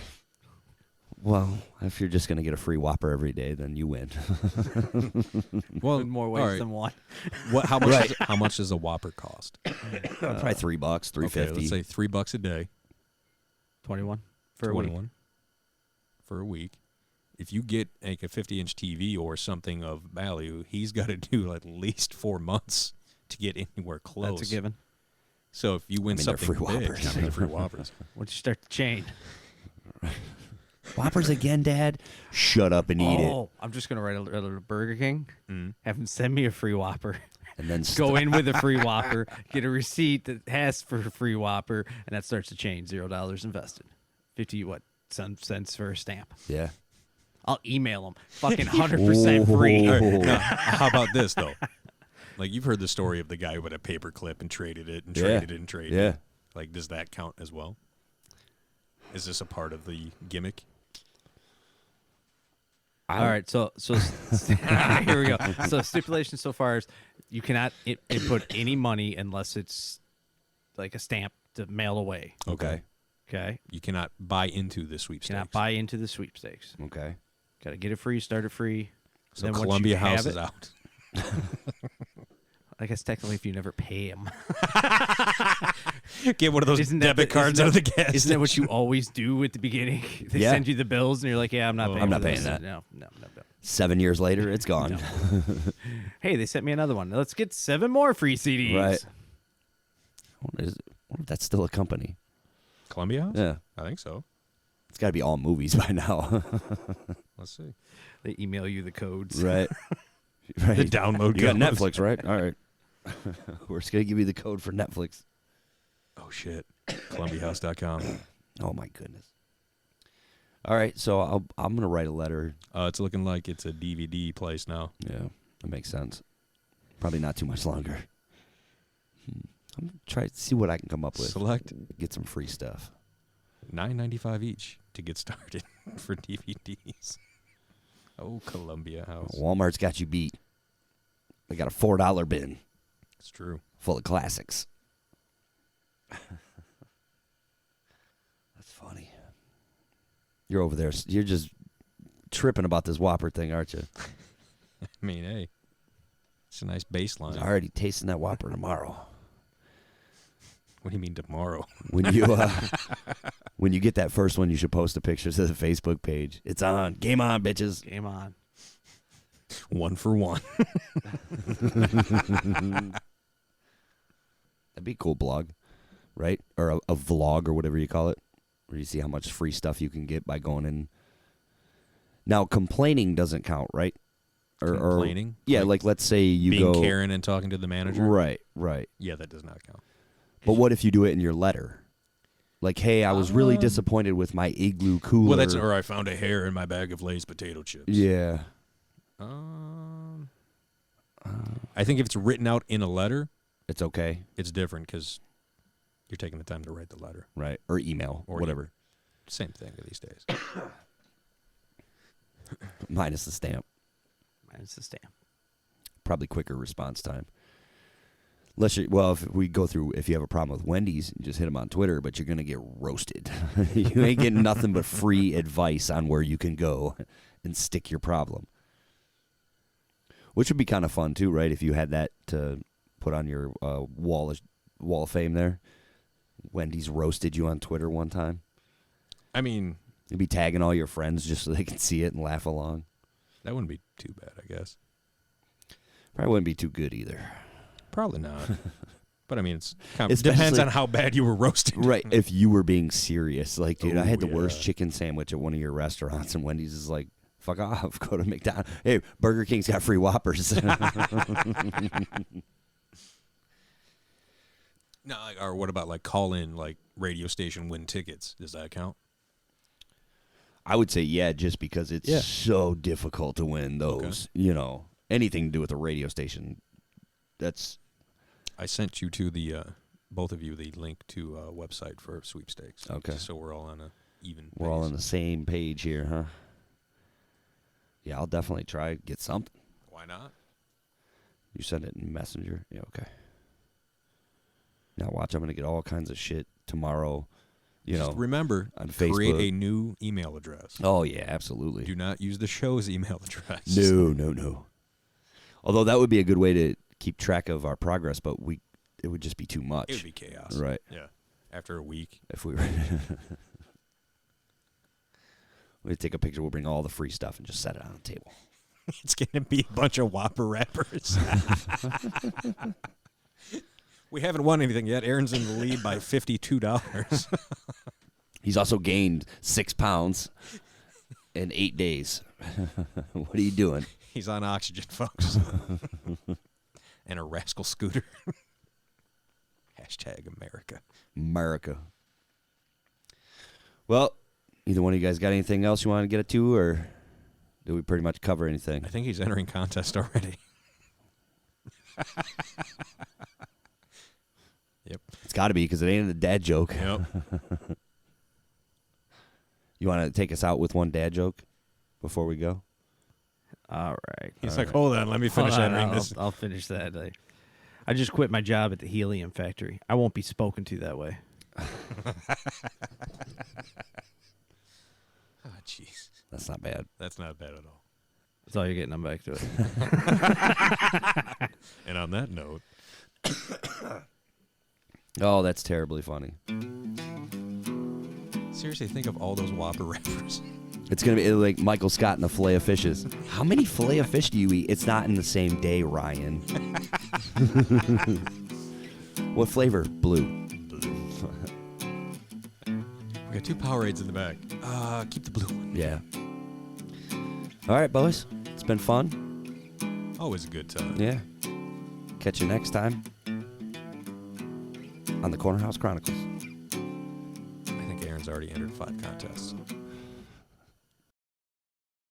Well, if you're just gonna get a free Whopper every day, then you win. well, In more all ways right. than one. What? How much? Right. How much does a Whopper cost? Probably $3, $3.50. Okay, let's say $3 a day. 21 for a week. 21 for a week. If you get like a 50-inch TV or something of value, he's got to do at least 4 months to get anywhere close. That's a given. So if you win I mean, they're something free big, Whoppers. I mean, they're free Whoppers. Once you start the chain. Whoppers again, Dad? Shut up and eat it. Oh, I'm just gonna write a letter to Burger King. Have them send me a free Whopper. And then Go in with a free Whopper, get a receipt that has for a free Whopper, and that starts the chain. $0 invested. 50 some cents for a stamp. Yeah. I'll email them. Fucking 100% free. All right, now, how about this though? Like you've heard the story of the guy with a paper clip and traded it and Yeah. traded it and traded Yeah. it. Like, does that count as well? Is this a part of the gimmick? All right, so here we go. So stipulation so far is you cannot input any money unless it's like a stamp to mail away. Okay. Okay, You cannot buy into the sweepstakes. cannot buy into the sweepstakes. Okay. Got to get it free, start it free. So then once Columbia you have House it- is out. I guess technically, if you never pay them, Get one of those Isn't that debit the- cards isn't out of the that- gas. isn't that what you always do at the beginning? They Yeah. send you the bills, and you're like, "Yeah, I'm not paying. I'm not for paying this." that. No. 7 years later, it's gone. Hey, they sent me another one. Let's get 7 more free CDs. Right. I wonder if that's still a company. Columbia House? Yeah. I think so. It's got to be all movies by now. Let's see. They email you the codes. right. Right. The download You got codes. Netflix, right? All right. We're just going to give you the code for Netflix. Oh, shit. ColumbiaHouse.com. Oh, my goodness. All right. So I'm going to write a letter. It's looking like it's a DVD place now. Yeah. That makes sense. Probably not too much longer. I'm going to try to see what I can come up with. Select Get some free stuff. $9.95 each to get started for DVDs. Oh, Columbia House. Walmart's got you beat. They got a $4 bin It's true. full of classics. That's funny. You're over there. You're just tripping about this Whopper thing, aren't you? I mean, hey, it's a nice baseline. I'm already tasting that Whopper tomorrow. What do you mean tomorrow? When you when you get that first one, you should post the pictures to the Facebook page. It's on. Game on, bitches. Game on. 1 for 1. That'd be a cool blog, right? Or a vlog or whatever you call it, where you see how much free stuff you can get by going in. Now, complaining doesn't count, right? Or Complaining? yeah, like let's say you Being go Karen and talking to the manager? Right, right. Yeah, that does not count. But what if you do it in your letter? Like, hey, I was really disappointed with my Igloo cooler. Well, that's, or I found a hair in my bag of Lay's potato chips. Yeah. I think if it's written out in a letter, It's okay, it's different because you're taking the time to write the letter. right? Or email, or Or whatever. Same thing these days. Minus the stamp. Minus the stamp. Probably quicker response time. Unless if you have a problem with Wendy's, you just hit them on Twitter, but you're gonna get roasted. You ain't getting nothing but free advice on where you can go and stick your problem. Which would be kind of fun too, right? If you had that to put on your wall of fame there. Wendy's roasted you on Twitter one time. I mean, you'd be tagging all your friends just so they can see it and laugh along. That wouldn't be too bad, I guess. Probably wouldn't be too good either. Probably not. But I mean, it depends on how bad you were roasted. Right. If you were being serious. Like, dude, I had the worst chicken sandwich at one of your restaurants, and Wendy's is like, fuck off. Go to McDonald's. Hey, Burger King's got free Whoppers. No, or what about like call in, like radio station win tickets? Does that count? I would say yeah, just because it's so difficult to win those. Okay. You know, anything to do with a radio station. I sent you to the both of you the link to a website for sweepstakes. Okay. So we're all on a even. We're all on the same page here, huh? Yeah, I'll definitely try to get something. Why not? You send it in Messenger. Yeah, okay. Now watch, I'm going to get all kinds of shit tomorrow, Just remember, on Facebook. Create a new email address. Oh, yeah, absolutely. Do not use the show's email address. No. Although that would be a good way to keep track of our progress, but it would just be too much. It would be chaos. Right. Yeah. After a week. If we were... We'd take a picture, we'll bring all the free stuff and just set it on the table. It's going to be a bunch of Whopper wrappers. We haven't won anything yet. Aaron's in the lead by $52. He's also gained 6 pounds in 8 days. What are you doing? He's on oxygen, folks. And a rascal scooter. Hashtag America. Well, either one of you guys got anything else you want to get to, or did we pretty much cover anything? I think he's entering contest already. Yep. It's got to be, because it ain't a dad joke. Yep. You want to take us out with one dad joke before we go? All right. He's like, hold on, let me finish entering this. I'll finish that. I just quit my job at the helium factory. I won't be spoken to that way. Oh, jeez. That's not bad. That's not bad at all. That's all you're getting. I'm back to it. And on that note. Oh, that's terribly funny. Seriously, think of all those Whopper wrappers. It's going to be like Michael Scott and the fillet of fishes. How many fillet of fish do you eat? It's not in the same day, Ryan. What flavor? Blue. We got 2 Powerades in the back. Keep the blue one. Yeah. All right, boys. It's been fun. Always a good time. Yeah. Catch you next time on the Corner House Chronicles. I think Aaron's already entered 5 contests.